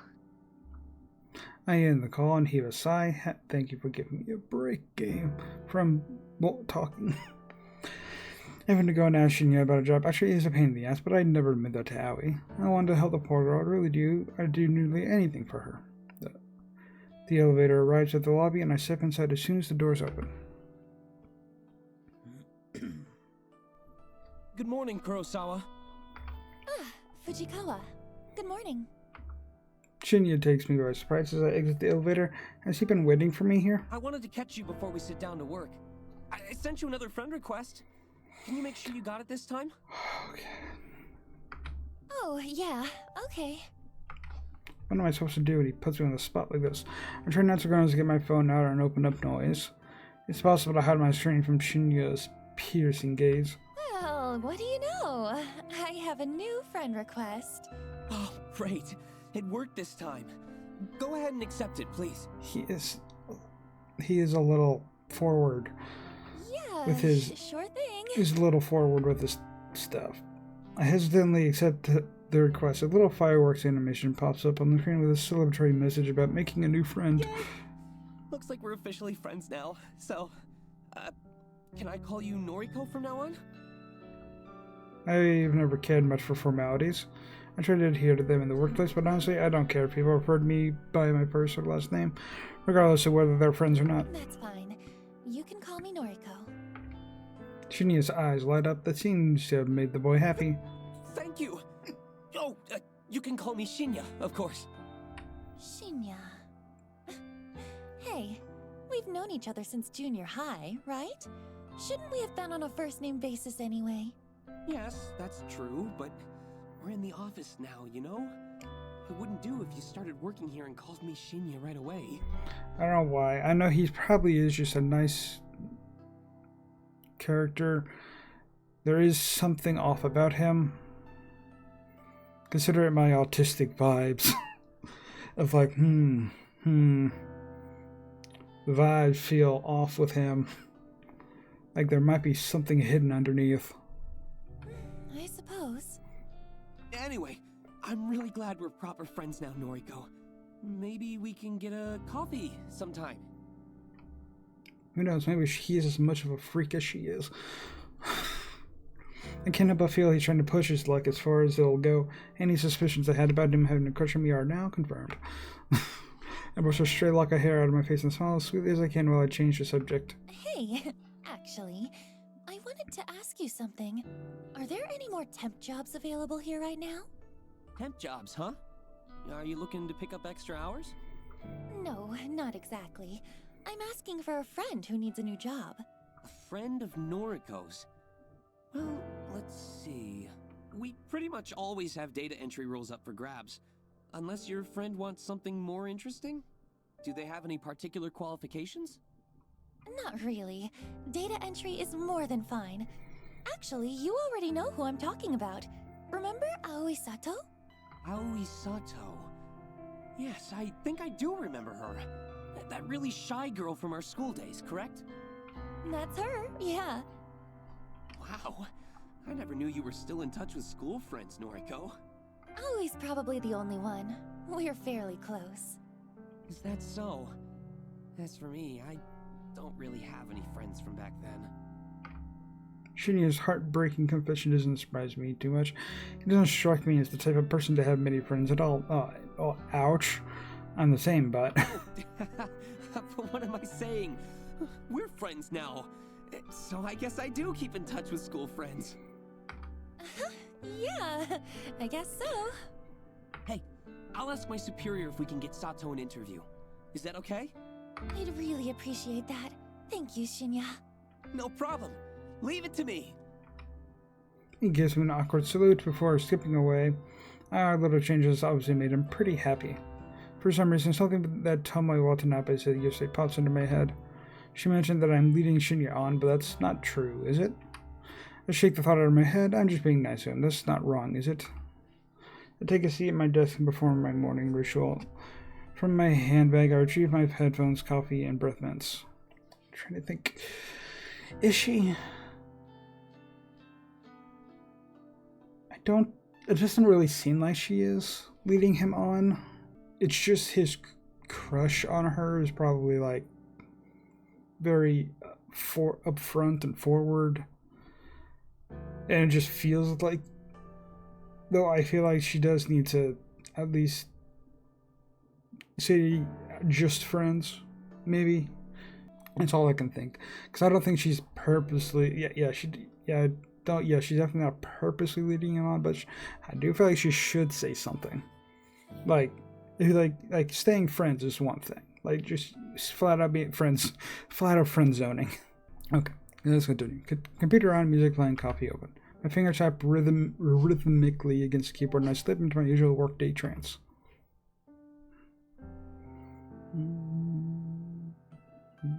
I end the call and heave a sigh. Thank you for giving me a break, game, from talking. Having to go and ask Shinya about a job actually is a pain in the ass, but I'd never admit that to Aoi. I wanted to help the poor girl. I'd do nearly anything for her. The elevator arrives at the lobby, and I step inside as soon as the doors open. Good morning, Kurosawa. Fujikawa. Good morning. Shinya takes me by surprise as I exit the elevator. Has he been waiting for me here? I wanted to catch you before we sit down to work. I sent you another friend request. Can you make sure you got it this time? Okay. Oh, yeah. Okay. What am I supposed to do when he puts me on the spot like this? I'm trying not to go and get my phone out and open up noise. It's possible to hide my screen from Shinya's piercing gaze. Well, what do you know? I have a new friend request. Oh, great. It worked this time. Go ahead and accept it, please. He is a little forward. Yeah, with his sure thing. He's a little forward with his stuff. I hesitantly accept the request. A little fireworks animation pops up on the screen with a celebratory message about making a new friend. Yay! Looks like we're officially friends now. So, can I call you Noriko from now on? I've never cared much for formalities. I try to adhere to them in the workplace, but honestly, I don't care if people refer to me by my first or last name, regardless of whether they're friends or not. That's fine. You can call me Noriko. Shinya's eyes light up. That seems to have made the boy happy. Thank you! Oh, you can call me Shinya, of course. Shinya. Hey, we've known each other since junior high, right? Shouldn't we have been on a first-name basis anyway? Yes, that's true, but we're in the office now, you know? It wouldn't do if you started working here and called me Shinya right away. I don't know why. I know he probably is just a nice character. There is something off about him. Consider it my autistic vibes. Of like, The vibes feel off with him. Like there might be something hidden underneath. I suppose. Anyway, I'm really glad we're proper friends now, Noriko. Maybe we can get a coffee sometime. Who knows, maybe he is as much of a freak as she is. I can't help but feel he's trying to push his luck as far as it'll go. Any suspicions I had about him having a crush on me are now confirmed. I brush a stray lock of hair out of my face and smile as sweetly as I can while I change the subject. Hey, actually, I wanted to ask you something. Are there any more temp jobs available here right now? Temp jobs, huh? Are you looking to pick up extra hours? No, not exactly. I'm asking for a friend who needs a new job. A friend of Noriko's. Well, let's see. We pretty much always have data entry roles up for grabs. Unless your friend wants something more interesting? Do they have any particular qualifications? Not really. Data entry is more than fine. Actually, you already know who I'm talking about. Remember Aoi Sato? Aoi Sato. Yes, I think I do remember her. That really shy girl from our school days, correct? That's her, yeah. Wow. I never knew you were still in touch with school friends, Noriko. Aoi's probably the only one. We're fairly close. Is that so? As for me, I don't really have any friends from back then. Shinya's heartbreaking confession doesn't surprise me too much. He doesn't strike me as the type of person to have many friends at all. Oh, ouch. I'm the same, but... But what am I saying? We're friends now. So I guess I do keep in touch with school friends. Yeah, I guess so. Hey, I'll ask my superior if we can get Sato an interview. Is that okay? I'd really appreciate that. Thank you, Shinya. No problem. Leave it to me. He gives him an awkward salute before skipping away. Our little changes obviously made him pretty happy. For some reason, something that Tomoe Watanabe said yesterday pops into my head. She mentioned that I'm leading Shinya on, but that's not true, is it? I shake the thought out of my head. I'm just being nice to him. That's not wrong, is it? I take a seat at my desk and perform my morning ritual. From my handbag, I retrieve my headphones, coffee, and breath mints. I'm trying to think. Is she? It doesn't really seem like she is leading him on. It's just his crush on her is probably like very upfront and forward. And it just feels like, though I feel like she does need to at least say just friends, maybe. That's all I can think. Because I don't think she's purposely, she's definitely not purposely leading him on, but I do feel like she should say something. Like staying friends is one thing. Like just flat out being friends, flat out friend zoning. Okay, let's continue. Computer on, music playing, coffee open. My fingers tap rhythmically against the keyboard and I slip into my usual workday trance.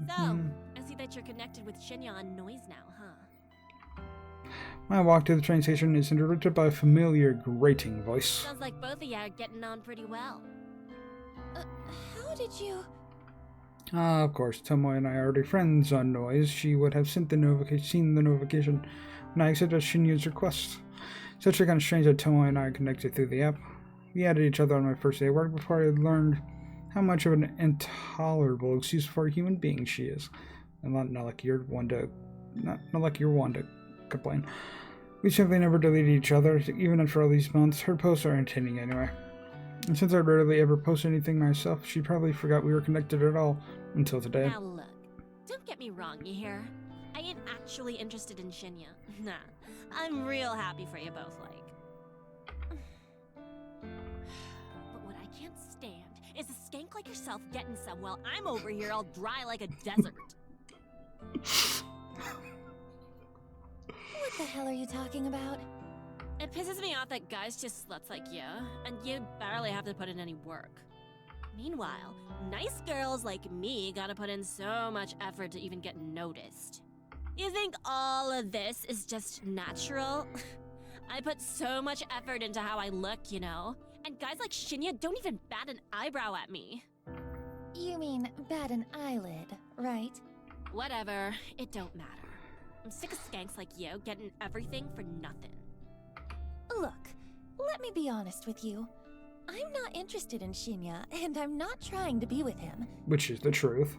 So, I see that you're connected with Shinya on noise now, huh? My walk to the train station is interrupted by a familiar grating voice. Sounds like both of you are getting on pretty well. How did you... Of course, Tomoe and I are already friends on noise. She would have seen the notification when I accepted Shinya's request. It's actually kind of strange that Tomoe and I are connected through the app. We added each other on my first day at work before I learned how much of an intolerable excuse for a human being she is. And not like you're one to complain. We simply never deleted each other, even after all these months. Her posts are entertaining anyway. And since I rarely ever post anything myself, she probably forgot we were connected at all until today. Now look, don't get me wrong, you hear? I ain't actually interested in Shinya. Nah, I'm real happy for you both, like. But what I can't stand is a skank like yourself getting some while I'm over here all dry like a desert. What the hell are you talking about? It pisses me off that guys just sluts like you, and you barely have to put in any work. Meanwhile, nice girls like me gotta put in so much effort to even get noticed. You think all of this is just natural? I put so much effort into how I look, you know? And guys like Shinya don't even bat an eyebrow at me. You mean bat an eyelid, right? Whatever, it don't matter. I'm sick of skanks like you getting everything for nothing. Look, let me be honest with you. I'm not interested in Shinya, and I'm not trying to be with him. Which is the truth.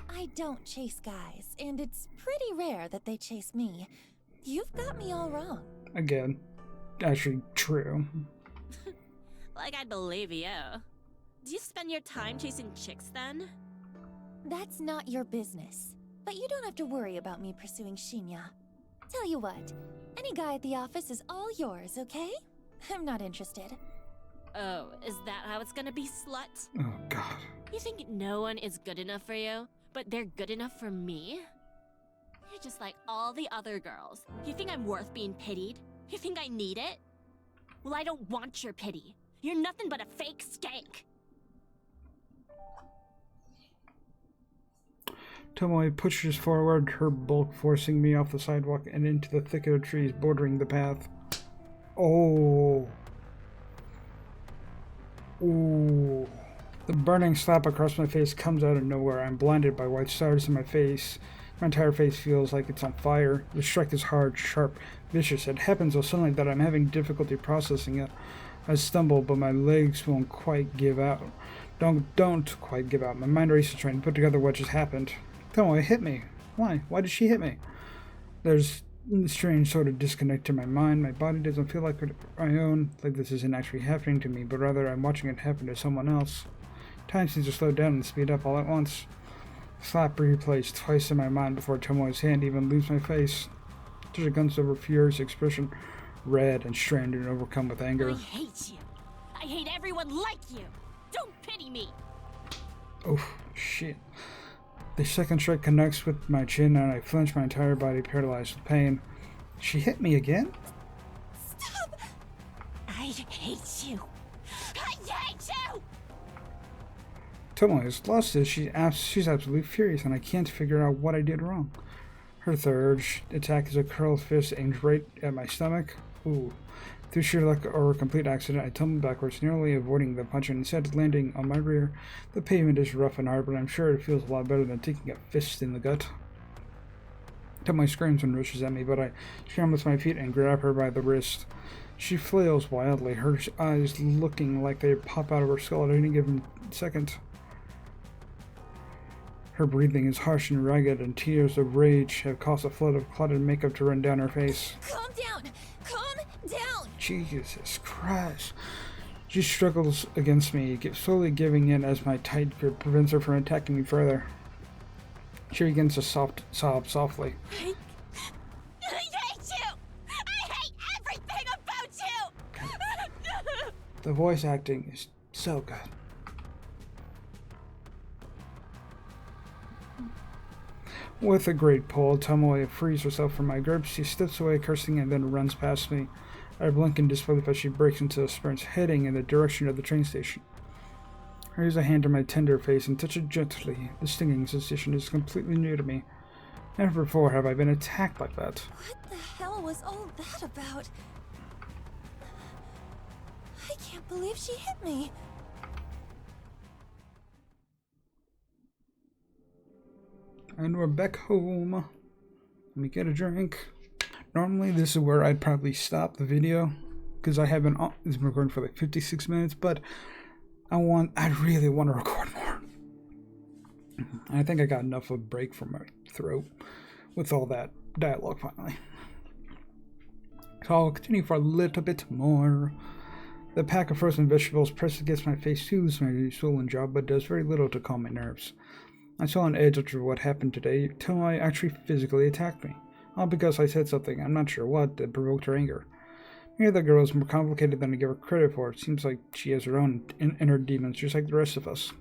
I don't chase guys, and it's pretty rare that they chase me. You've got me all wrong. Again, actually true. Like I'd believe you. Do you spend your time chasing chicks then? That's not your business. But you don't have to worry about me pursuing Shinya. Tell you what, any guy at the office is all yours, okay? I'm not interested. Oh, is that how it's gonna be, slut? Oh, God. You think no one is good enough for you, but they're good enough for me? You're just like all the other girls. You think I'm worth being pitied? You think I need it? Well, I don't want your pity. You're nothing but a fake skank. Tomoe pushes forward, her bulk forcing me off the sidewalk and into the thicket of trees bordering the path. Oh. Ooh. The burning slap across my face comes out of nowhere. I'm blinded by white stars in my face. My entire face feels like it's on fire. The strike is hard, sharp, vicious. It happens so suddenly that I'm having difficulty processing it. I stumble, but my legs won't quite give out. Don't quite give out. My mind races trying to put together what just happened. Tomoe hit me. Why? Why did she hit me? There's a strange sort of disconnect to my mind. My body doesn't feel like my own, like this isn't actually happening to me, but rather I'm watching it happen to someone else. Time seems to slow down and speed up all at once. Slap replays twice in my mind before Tomoe's hand even leaves my face. There's a glimpse of her furious expression, red and strained and overcome with anger. I hate you. I hate everyone like you. Don't pity me. Oh, shit. The second strike connects with my chin and I flinch, my entire body paralyzed with pain. She hit me again? Stop! I hate you. I hate you! Tomoe has lost it. She's absolutely furious and I can't figure out what I did wrong. Her third attack is a curled fist aimed right at my stomach. Ooh. Through sheer luck or a complete accident, I tumbled backwards, nearly avoiding the punch and instead landing on my rear. The pavement is rough and hard, but I'm sure it feels a lot better than taking a fist in the gut. Tomoe screams and rushes at me, but I scramble to my feet and grab her by the wrist. She flails wildly, her eyes looking like they pop out of her skull at any given second. Her breathing is harsh and ragged, and tears of rage have caused a flood of clotted makeup to run down her face. Calm down! Calm down! Jesus Christ. She struggles against me, slowly giving in as my tight grip prevents her from attacking me further. She begins to sob softly. I hate you! I hate everything about you! The voice acting is so good. With a great pull, Tomoe frees herself from my grip. She steps away, cursing, and then runs past me. I blink in disbelief as she breaks into a sprint, heading in the direction of the train station. I use a hand on my tender face and touch it gently. The stinging sensation is completely new to me. Never before have I been attacked like that. What the hell was all that about? I can't believe she hit me. And we're back home. Let me get a drink. Normally this is where I'd probably stop the video, because I have been recording for like 56 minutes, but I really want to record more. I think I got enough of a break from my throat with all that dialogue finally. So I'll continue for a little bit more. The pack of frozen vegetables pressed against my face soothes my swollen jaw, but does very little to calm my nerves. I saw an edge after what happened today. Tomoe actually physically attacked me. All because I said something, I'm not sure what, that provoked her anger. Maybe the girl is more complicated than I give her credit for. It seems like she has her own inner demons, just like the rest of us.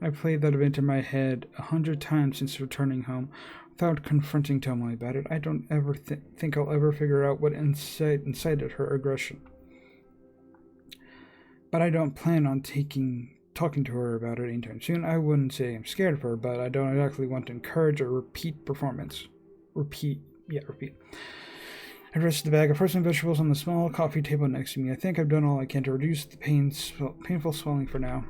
I played that event in my head 100 times since returning home, without confronting Tomoe about it. I don't ever think I'll ever figure out what incited her aggression. But I don't plan on talking to her about it anytime soon. I wouldn't say I'm scared of her, but I don't exactly want to encourage a repeat performance. Repeat. I rested the bag of frozen vegetables on the small coffee table next to me. I think I've done all I can to reduce the painful swelling for now.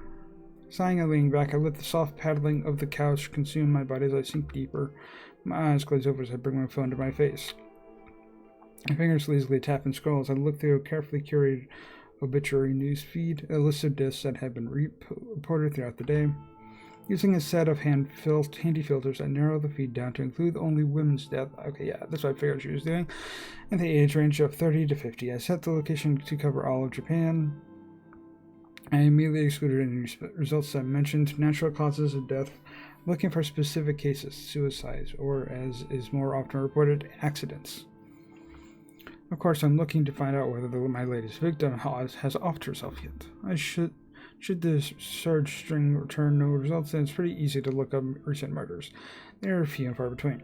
Sighing and leaning back, I let the soft paddling of the couch consume my body as I sink deeper. My eyes glaze over as I bring my phone to my face. My fingers lazily tap and scroll as I look through a carefully curated obituary news feed, a list of deaths that have been reported throughout the day. Using a set of handy filters, I narrow the feed down to include only women's death. Okay, yeah, that's what I figured she was doing. And the age range of 30 to 50. I set the location to cover all of Japan. I immediately excluded any results that mentioned natural causes of death, looking for specific cases, suicides, or, as is more often reported, accidents. Of course, I'm looking to find out whether my latest victim has offed herself yet. Should the search string return no results, then it's pretty easy to look up recent murders. They are few and far between.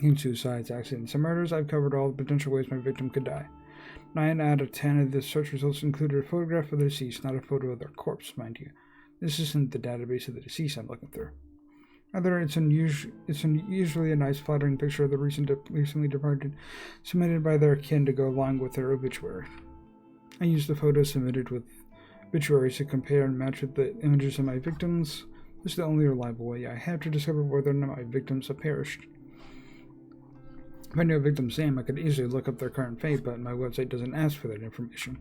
In suicides, accidents, and murders, I've covered all the potential ways my victim could die. 9 out of 10 of the search results included a photograph of the deceased, not a photo of their corpse, mind you. This isn't the database of the deceased I'm looking through. Rather, it's usually a nice, flattering picture of the recently departed, submitted by their kin to go along with their obituary. I used the photos submitted with obituaries to compare and match with the images of my victims. This is the only reliable way I have to discover whether or not my victims have perished. If I knew a victim's name, I could easily look up their current fate, but my website doesn't ask for that information.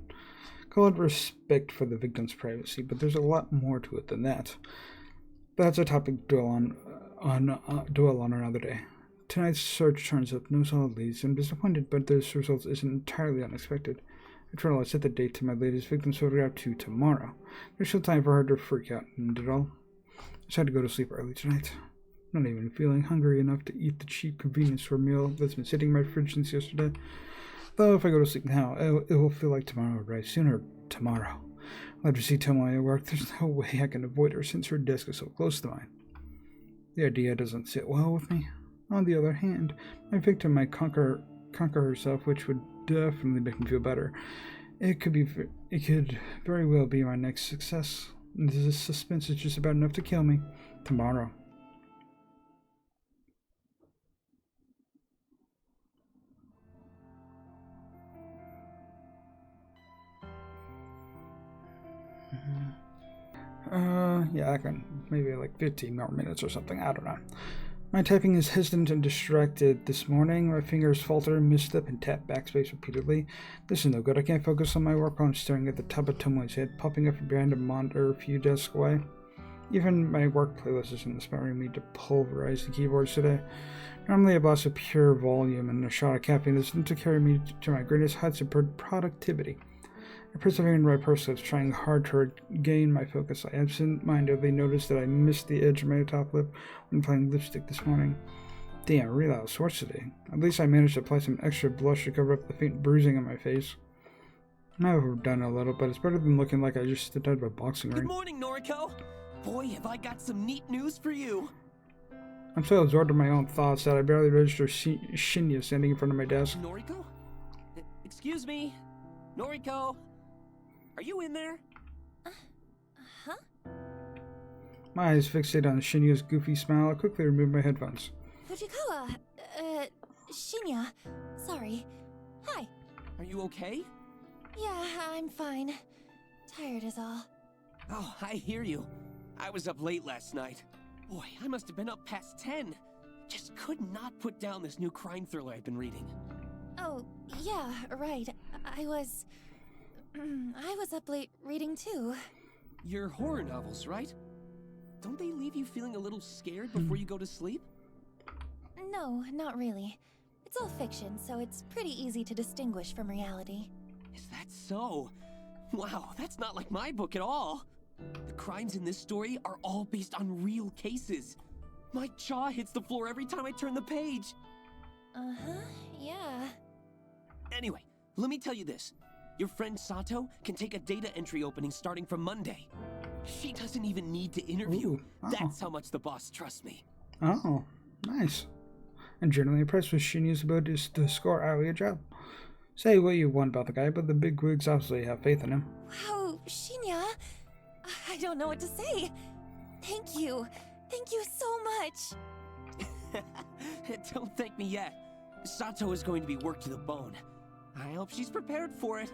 Call it respect for the victim's privacy, but there's a lot more to it than that. That's a topic to dwell on another day. Tonight's search turns up no solid leads. I'm disappointed, but this result isn't entirely unexpected. After all, I set the date to my latest victim's photograph to tomorrow. There's still time for her to freak out, and it all. I decided to go to sleep early tonight. Not even feeling hungry enough to eat the cheap convenience store meal that's been sitting in my fridge since yesterday. Though if I go to sleep now, it will feel like tomorrow will arrive sooner. Tomorrow. I'll have to see Tomoe at work. There's no way I can avoid her since her desk is so close to mine. The idea doesn't sit well with me. On the other hand, my victim might conquer herself, which would definitely make me feel better. It could very well be my next success. This suspense is just about enough to kill me. Tomorrow. Yeah, I can maybe like 15 more minutes or something. I don't know. My typing is hesitant and distracted this morning. My fingers falter, misstep, and tap backspace repeatedly. This is no good. I can't focus on my work while I'm staring at the top of Tomoe's head, popping up behind a monitor a few desks away. Even my work playlist isn't inspiring me to pulverize the keyboards today. Normally a blast of pure volume and a shot of caffeine isn't to carry me to my greatest heights of productivity. I persevere in my process, trying hard to regain my focus. I absent-mindedly noticed that I missed the edge of my top lip when applying lipstick this morning. Damn, I really out of sorts today. At least I managed to apply some extra blush to cover up the faint bruising on my face. I might have overdone it a little, but it's better than looking like I just stepped out of a boxing ring. Good morning, Noriko! Boy, have I got some neat news for you! I'm so absorbed in my own thoughts that I barely register Shinya standing in front of my desk. Noriko? Excuse me? Noriko? Are you in there? Huh? My eyes fixated on Shinya's goofy smile. I quickly removed my headphones. Fujikawa, Shinya. Sorry. Hi. Are you okay? Yeah, I'm fine. Tired is all. Oh, I hear you. I was up late last night. Boy, I must have been up past 10. Just could not put down this new crime thriller I've been reading. Oh, yeah, right. I was up late reading too. Your horror novels, right? Don't they leave you feeling a little scared before you go to sleep? No, not really. It's all fiction, so it's pretty easy to distinguish from reality. Is that so? Wow, that's not like my book at all. The crimes in this story are all based on real cases. My jaw hits the floor every time I turn the page. Uh-huh, yeah. Anyway, let me tell you this. Your friend Sato can take a data entry opening starting from Monday. She doesn't even need to interview. Ooh, oh. That's how much the boss trusts me. Oh, nice. I'm generally impressed with Shinya's ability to score highly a job. Say what you want about the guy, but the big wigs obviously have faith in him. Wow, Shinya! I don't know what to say. Thank you. Thank you so much. Don't thank me yet. Sato is going to be worked to the bone. I hope she's prepared for it.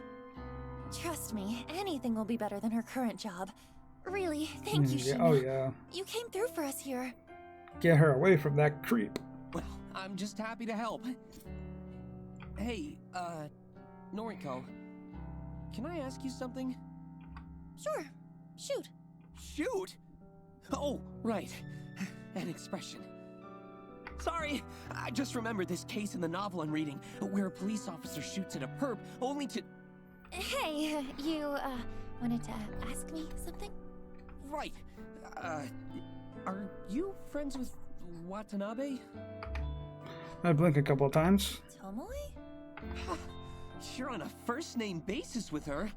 Trust me, anything will be better than her current job. Really, thank you, Yeah, Shinya. oh yeah. You came through for us here. Get her away from that creep. Well, I'm just happy to help. Hey, Noriko, can I ask you something? Sure, shoot. Shoot? Oh, right. An expression. Sorry, I just remembered this case in the novel I'm reading, where a police officer shoots at a perp, only to... Hey, you, wanted to ask me something? Right. Are you friends with Watanabe? I blink a couple of times. Tomoe? You're on a first-name basis with her.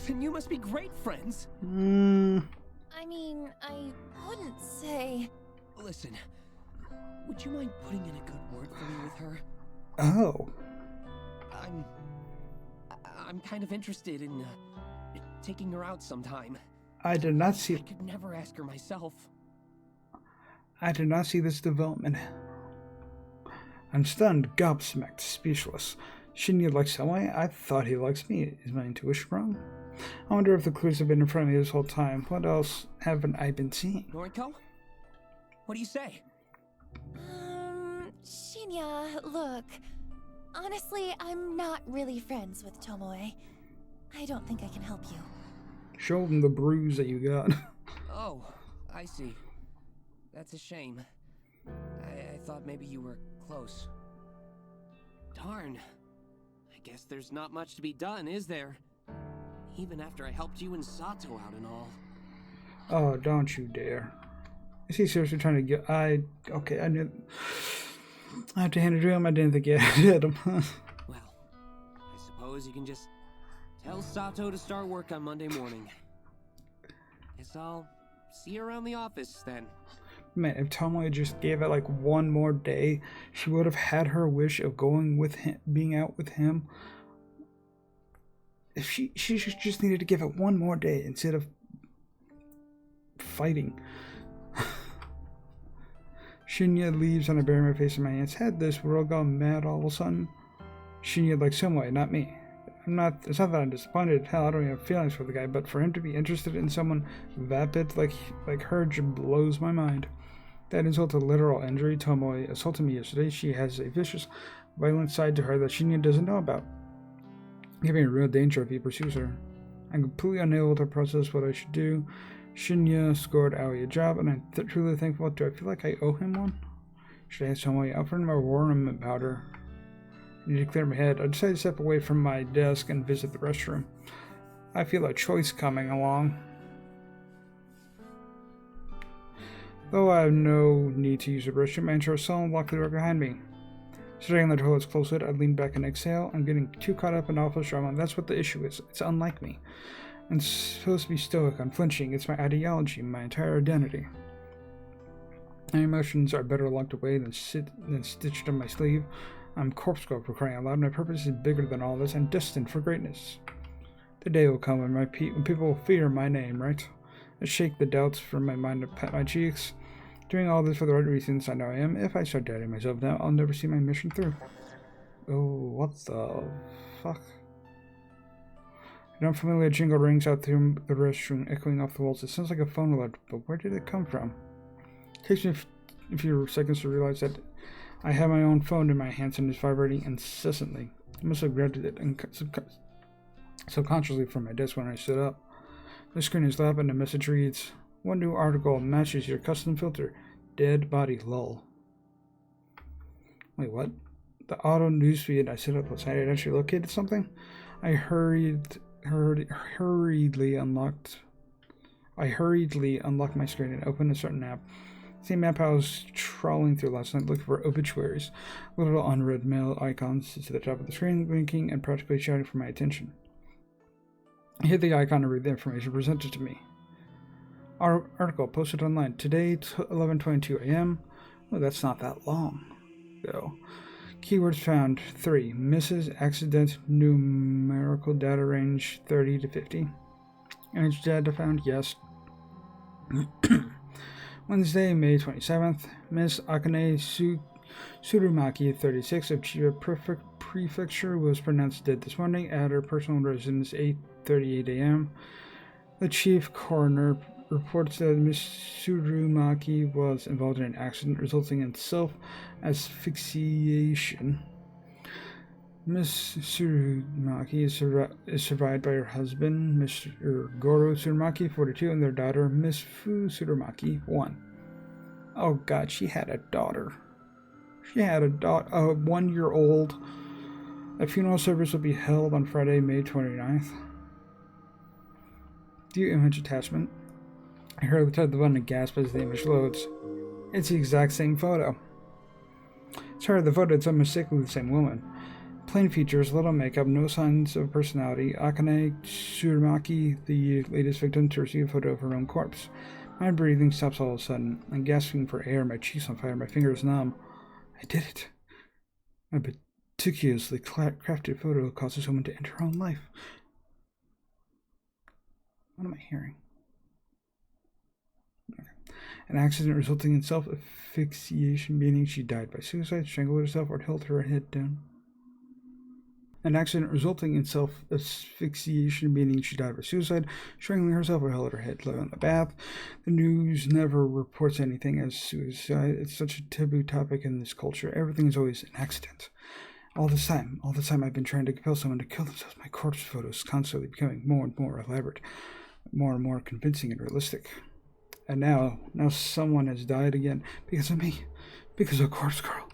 Then you must be great friends. I mean, I wouldn't say... Listen, would you mind putting in a good word for me with her? Oh. I'm kind of interested in taking her out sometime. I did not see. I could never ask her myself. I did not see this development. I'm stunned, gobsmacked, speechless. Shinya likes Tomoe? I thought he likes me. Is my intuition wrong? I wonder if the clues have been in front of me this whole time. What else haven't I been seeing? Noriko, What do you say? Shinya, look. Honestly, I'm not really friends with Tomoe. I don't think I can help you. Show him the bruise that you got. Oh, I see. That's a shame. I thought maybe you were close. Darn. I guess there's not much to be done, is there? Even after I helped you and Sato out and all. Oh, don't you dare. Is he seriously trying to get... Okay, I knew... I have to hand it to him. I didn't think you had him. Well, I suppose you can just tell Sato to start work on Monday morning. Guess I'll see you around the office then. Man, if Tomoe just gave it like one more day, she would have had her wish of going with him, being out with him. If she just needed to give it one more day instead of fighting. Shinya leaves and I bury my face in my hands. Had this world gone mad all of a sudden? Shinya like Tomoe, not me. It's not that I'm disappointed. Hell, I don't even have feelings for the guy, but for him to be interested in someone vapid like her just blows my mind. That insult to literal injury. Tomoe assaulted me yesterday. She has a vicious, violent side to her that Shinya doesn't know about. Giving a real danger if he pursues her. I'm completely unable to process what I should do. Shinya scored Aoi a job, and I'm truly thankful. Do I feel like I owe him one? Should I ask Tomoe out for him or warn him about her? I need to clear my head. I decided to step away from my desk and visit the restroom. I feel a choice coming along. Though I have no need to use the restroom, I enter a cell and lock the door behind me. Staring on the toilet's closed lid, I lean back and exhale. I'm getting too caught up in office drama, and that's what the issue is. It's unlike me. I'm supposed to be stoic, unflinching. It's my ideology, my entire identity. My emotions are better locked away than stitched on my sleeve. I'm corpse sculpt for crying out loud. My purpose is bigger than all this. I'm destined for greatness. The day will come when people will fear my name, right? I shake the doubts from my mind and pat my cheeks. Doing all this for the right reasons I know I am. If I start doubting myself now, I'll never see my mission through. Oh, what the fuck? An unfamiliar jingle rings out through the restroom, echoing off the walls. It sounds like a phone alert, but where did it come from? It takes me a few seconds to realize that I have my own phone in my hands and it's vibrating incessantly. I must have grabbed it subconsciously from my desk when I stood up. The screen is lit up and the message reads, "One new article matches your custom filter. Dead body lol." Wait, what? The auto newsfeed I set up last night had actually located something? I hurriedly unlocked my screen and opened a certain app. Same app I was trawling through last night looking for obituaries. Little unread mail icons to the top of the screen, blinking and practically shouting for my attention. I hit the icon to read the information presented to me. Our article posted online today, 11:22 a.m. Oh, that's not that long, though. Keywords found: 3. Mrs. Accident numerical data range 30 to 50. Image data found: yes. Wednesday, May 27th. Miss Akane Tsurumaki, 36, of Chiba Prefecture, was pronounced dead this morning at her personal residence, 8:38 a.m. The chief coroner reports that Miss Tsurumaki was involved in an accident resulting in self-asphyxiation. Miss Tsurumaki is survived by her husband, Mr. Goro Tsurumaki, 42, and their daughter, Miss Fu Tsurumaki, 1. Oh god, she had a daughter. She had a 1-year-old. A funeral service will be held on Friday, May 29th. View image attachment. I hurriedly touch the button and gasp as the image loads. It's the exact same photo. Sorry, the photo is unmistakably the same woman. Plain features, little makeup, no signs of personality. Akane Tsurumaki, the latest victim to receive a photo of her own corpse. My breathing stops all of a sudden. I'm gasping for air, my cheeks on fire, my fingers numb. I did it. A meticulously crafted photo causes someone to end her own life. What am I hearing? Okay. An accident resulting in self-asphyxiation, meaning she died by suicide, strangled herself, or held her head down. an accident resulting in self-asphyxiation, meaning she died by suicide, strangling herself or held her head low in the bath. The news never reports anything as suicide. It's such a taboo topic in this culture. Everything is always an accident. All this time I've been trying to compel someone to kill themselves. My corpse photos constantly becoming more and more elaborate, more and more convincing and realistic. And now someone has died again because of me, because of Corpse Girl.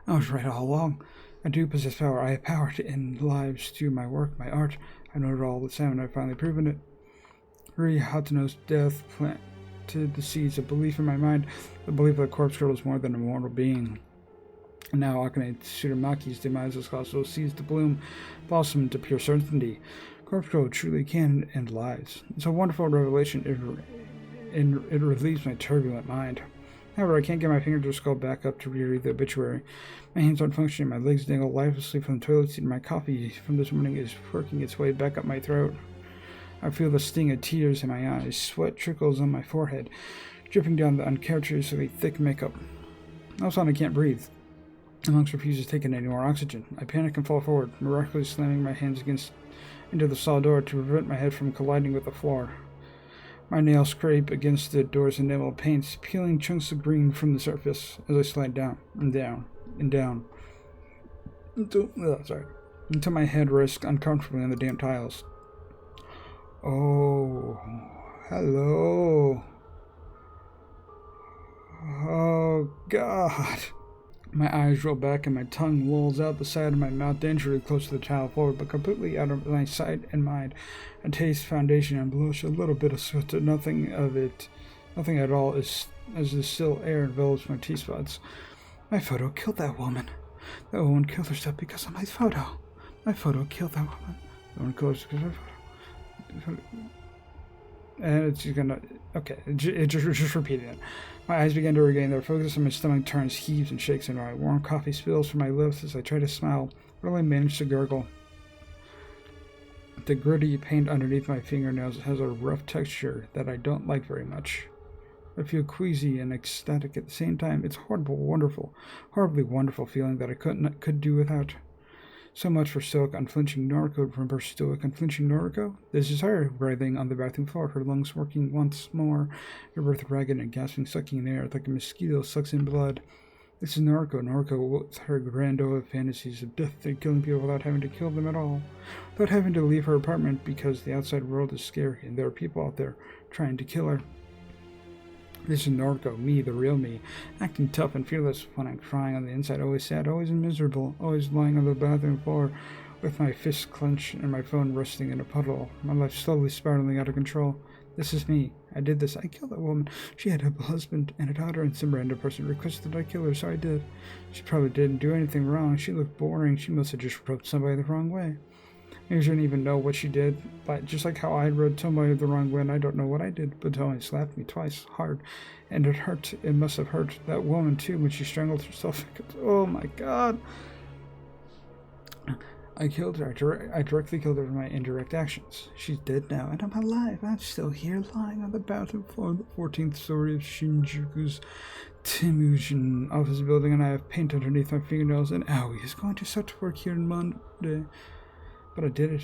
I was right all along. I do possess power. I have power to end lives through my work, my art. I know it all the time, and I've finally proven it. Ri Hatano's death planted the seeds of belief in my mind, the belief that Corpse Girl is more than a mortal being. And now Akane Tsuramaki's demise has caused those seeds to blossom into pure certainty. Corpse Girl truly can end lives. It's a wonderful revelation. It relieves my turbulent mind. However, I can't get my finger to scroll back up to reread the obituary. My hands aren't functioning, my legs dangle lifelessly from the toilet seat, and my coffee from this morning is working its way back up my throat. I feel the sting of tears in my eyes. Sweat trickles on my forehead, dripping down the uncharacteristically thick makeup. All of a sudden, I can't breathe. My lungs refuse to take in any more oxygen. I panic and fall forward, miraculously slamming my hands into the saw door to prevent my head from colliding with the floor. My nails scrape against the door's enamel paints, peeling chunks of green from the surface as I slide down and down and down until my head rests uncomfortably on the damp tiles. Oh, hello. Oh, God. My eyes roll back and my tongue lolls out the side of my mouth, dangerously close to the tile floor, but completely out of my sight and mind. I taste foundation and blush, a little bit of sweat, nothing at all, as the still air envelops my T-spots. My photo killed that woman. That woman killed herself because of my photo. My photo killed that woman. The woman killed herself because of my photo. And it's gonna... Okay, just repeating it. My eyes begin to regain their focus, and my stomach turns, heaves, and shakes, and my warm coffee spills from my lips as I try to smile, but only manage to gurgle. The gritty paint underneath my fingernails has a rough texture that I don't like very much. I feel queasy and ecstatic at the same time. It's horribly wonderful feeling that I could do without. So much for stoic, unflinching Noriko. Remember stoic, unflinching Noriko? This is her writhing on the bathroom floor, her lungs working once more, her breath ragged and gasping, sucking in air like a mosquito sucks in blood. This is Noriko. Noriko with her grandiose fantasies of death and killing people without having to kill them at all. Without having to leave her apartment because the outside world is scary and there are people out there trying to kill her. This is Noriko, me, the real me, acting tough and fearless when I'm crying on the inside, always sad, always miserable, always lying on the bathroom floor with my fists clenched and my phone resting in a puddle, my life slowly spiraling out of control. This is me. I did this. I killed that woman. She had a husband and a daughter, and some random person requested that I kill her, so I did. She probably didn't do anything wrong. She looked boring. She must have just rubbed somebody the wrong way. Maybe she didn't even know what she did, but just like how I rubbed somebody the wrong way and I don't know what I did, but Tony slapped me twice, hard, and it hurt. It must have hurt that woman too when she strangled herself. Oh my God. I killed her. I directly killed her for my indirect actions. She's dead now, and I'm alive. I'm still here lying on the bathroom floor of the 14th story of Shinjuku's Temujin office building, and I have paint underneath my fingernails, and Aoi is going to start to work here on Monday. But I did it.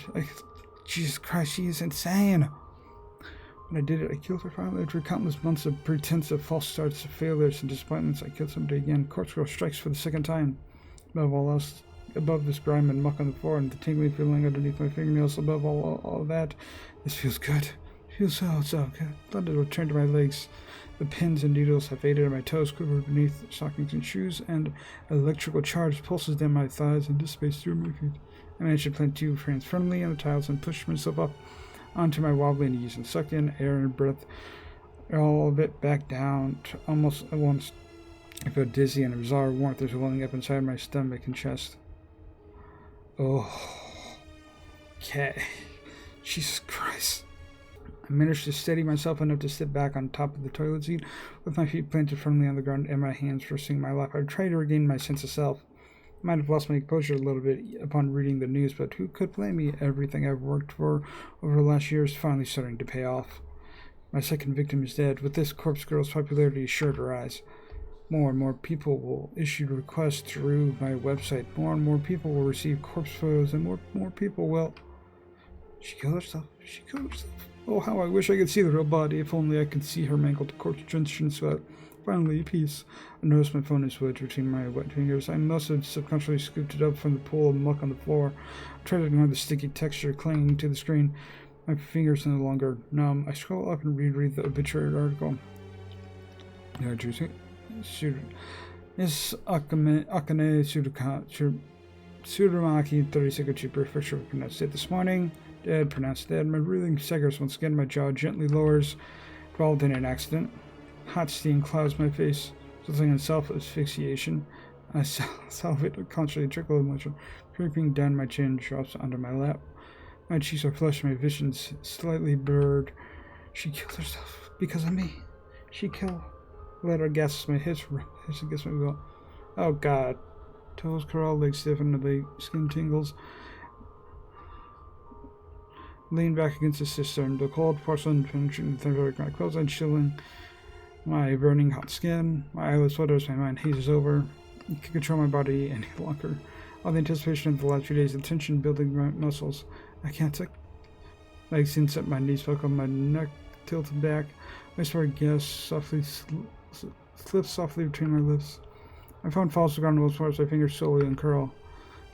Jesus Christ, she is insane. When I did it, I killed her finally. After countless months of pretense of false starts, of failures, and disappointments, I killed somebody again. Corpse Girl strikes for the second time. Above all else, above this grime and muck on the floor and the tingling feeling underneath my fingernails, above all that, this feels good. It feels so good. Blood has returned to my legs. The pins and needles have faded, and my toes quiver beneath stockings and shoes, and electrical charge pulses down my thighs and dissipates through my feet. I managed to plant 2 hands firmly on the tiles and push myself up onto my wobbly knees and suck in air and breath, all of it back down almost at once. I feel dizzy and a bizarre warmth is welling up inside my stomach and chest. Oh, okay. Jesus Christ. I managed to steady myself enough to sit back on top of the toilet seat with my feet planted firmly on the ground and my hands resting in my lap. I tried to regain my sense of self. I might have lost my composure a little bit upon reading the news, but who could blame me? Everything I've worked for over the last year is finally starting to pay off. My second victim is dead. With this, Corpse Girl's popularity is sure to rise. More and more people will issue requests through my website. More and more people will receive corpse photos, and more people will... She killed herself. She killed herself. Oh, how I wish I could see the real body. If only I could see her mangled corpse drenched in sweat. Finally, peace. I noticed my phone is wedged between my wet fingers. I must have subconsciously scooped it up from the pool of muck on the floor. I tried to ignore the sticky texture clinging to the screen. My fingers no longer numb. I scroll up and reread the obituary article. Yeah, juicy. Miss Akane Tsurumaki, 36 Uchi Prefecture, pronounced dead this morning. Dead, pronounced dead. My breathing staggers once again. My jaw gently lowers. Involved in an accident. Hot steam clouds my face, resulting in self-asphyxiation. I salivate a constantly trickle of motion, creeping down my chin, drops onto my lap. My cheeks are flushed, my vision's slightly blurred. She killed herself because of me. She killed. Let her gasps my hips against my will. Oh God. Toes curl, legs stiffen, the skin tingles. Lean back against the cistern. The cold porcelain penetrating my clothes and chilling my burning hot skin. My eyelids flutter as my mind hazes over. I can't control my body any longer. All the anticipation of the last few days, the tension building my muscles. I can't take. Legs inset, my knees buckle, my neck tilted back. My sword gas softly slips softly between my lips. My phone falls to the ground once more as my fingers slowly uncurl.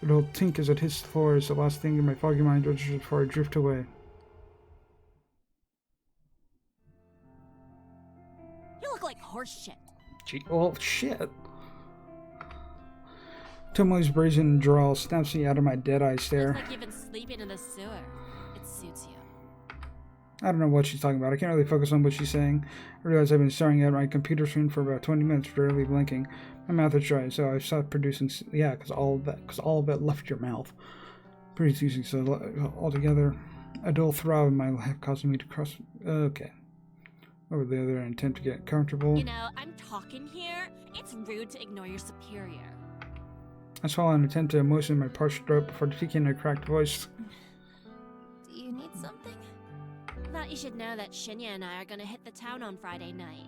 The little tink as it hits the floor is the last thing in my foggy mind registers before I drift away. You look like horse shit. Gee, oh shit. Tomoe's brazen drawl snaps me out of my dead-eye stare. Looks like you've been sleeping in the sewer. It suits you. I don't know what she's talking about. I can't really focus on what she's saying. I realize I've been staring at my computer screen for about 20 minutes, barely blinking. My mouth is dry, so I've stopped producing... Yeah, because all of that left your mouth. Producing so altogether. A dull throb in my lap causing me to cross... Okay. Over the other and attempt to get comfortable. You know, I'm talking here. It's rude to ignore your superior. I swallow and attempt to moisten my parched throat before speaking in a cracked voice. Do you need something? Thought you should know that Shinya and I are gonna hit the town on Friday night.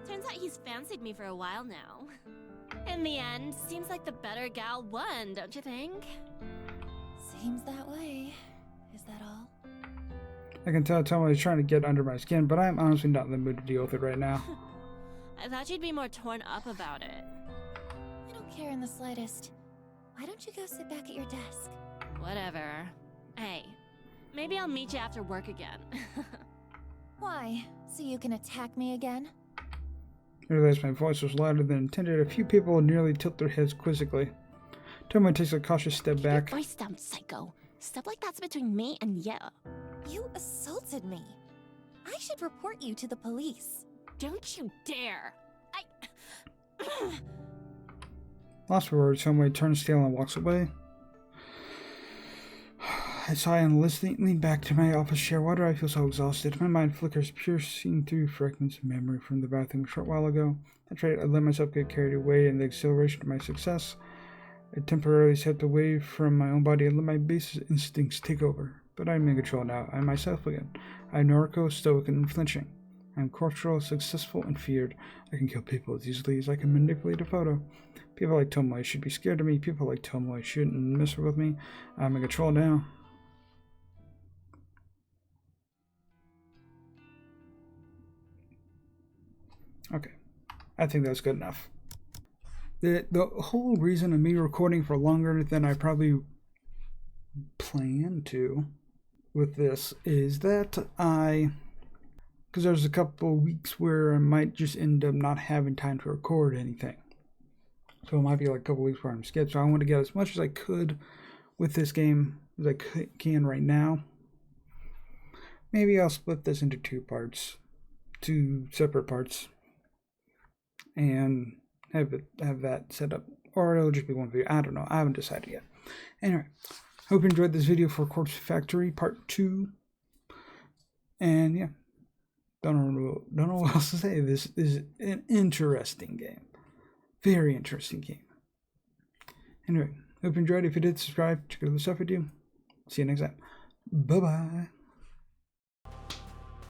Turns out he's fancied me for a while now. In the end, seems like the better gal won, don't you think? Seems that way. Is that all? I can tell Tomoe is trying to get under my skin, but I'm honestly not in the mood to deal with it right now. I thought you'd be more torn up about it. I don't care in the slightest. Why don't you go sit back at your desk? Whatever. Hey, maybe I'll meet you after work again. Why? So you can attack me again? I realized my voice was louder than intended. A few people nearly tilt their heads quizzically. Tomoe takes a cautious step back. Your voice down, psycho. Stuff like that's between me and you. You assaulted me. I should report you to the police. Don't you dare. Lost for words, Tomoe turns tail and walks away. I sigh and lean back to my office chair. Why do I feel so exhausted? My mind flickers, piercing through fragments of memory from the bathroom a short while ago. I let myself get carried away in the exhilaration of my success. I temporarily stepped away from my own body and let my base instincts take over. But I'm in control now. I'm myself again. I'm Noriko, stoic and unflinching. I'm cultural, successful, and feared. I can kill people as easily as I can manipulate a photo. People like Tomoe should be scared of me. People like Tomoe shouldn't mess with me. I'm in control now. Okay, I think that's good enough. The whole reason of me recording for longer than I probably plan to with this is that because there's a couple of weeks where I might just end up not having time to record anything. So it might be like a couple of weeks where I'm skipped. So I want to get as much as I could with this game as I can right now. Maybe I'll split this into two separate parts, and have that set up, or it'll just be one video. I don't know. I haven't decided yet. Anyway, hope you enjoyed this video for Corpse Factory Part 2. And yeah, don't know what else to say. This is an interesting game. Very interesting game. Anyway, hope you enjoyed. If you did, subscribe. Check out the stuff I do. See you next time. Bye-bye.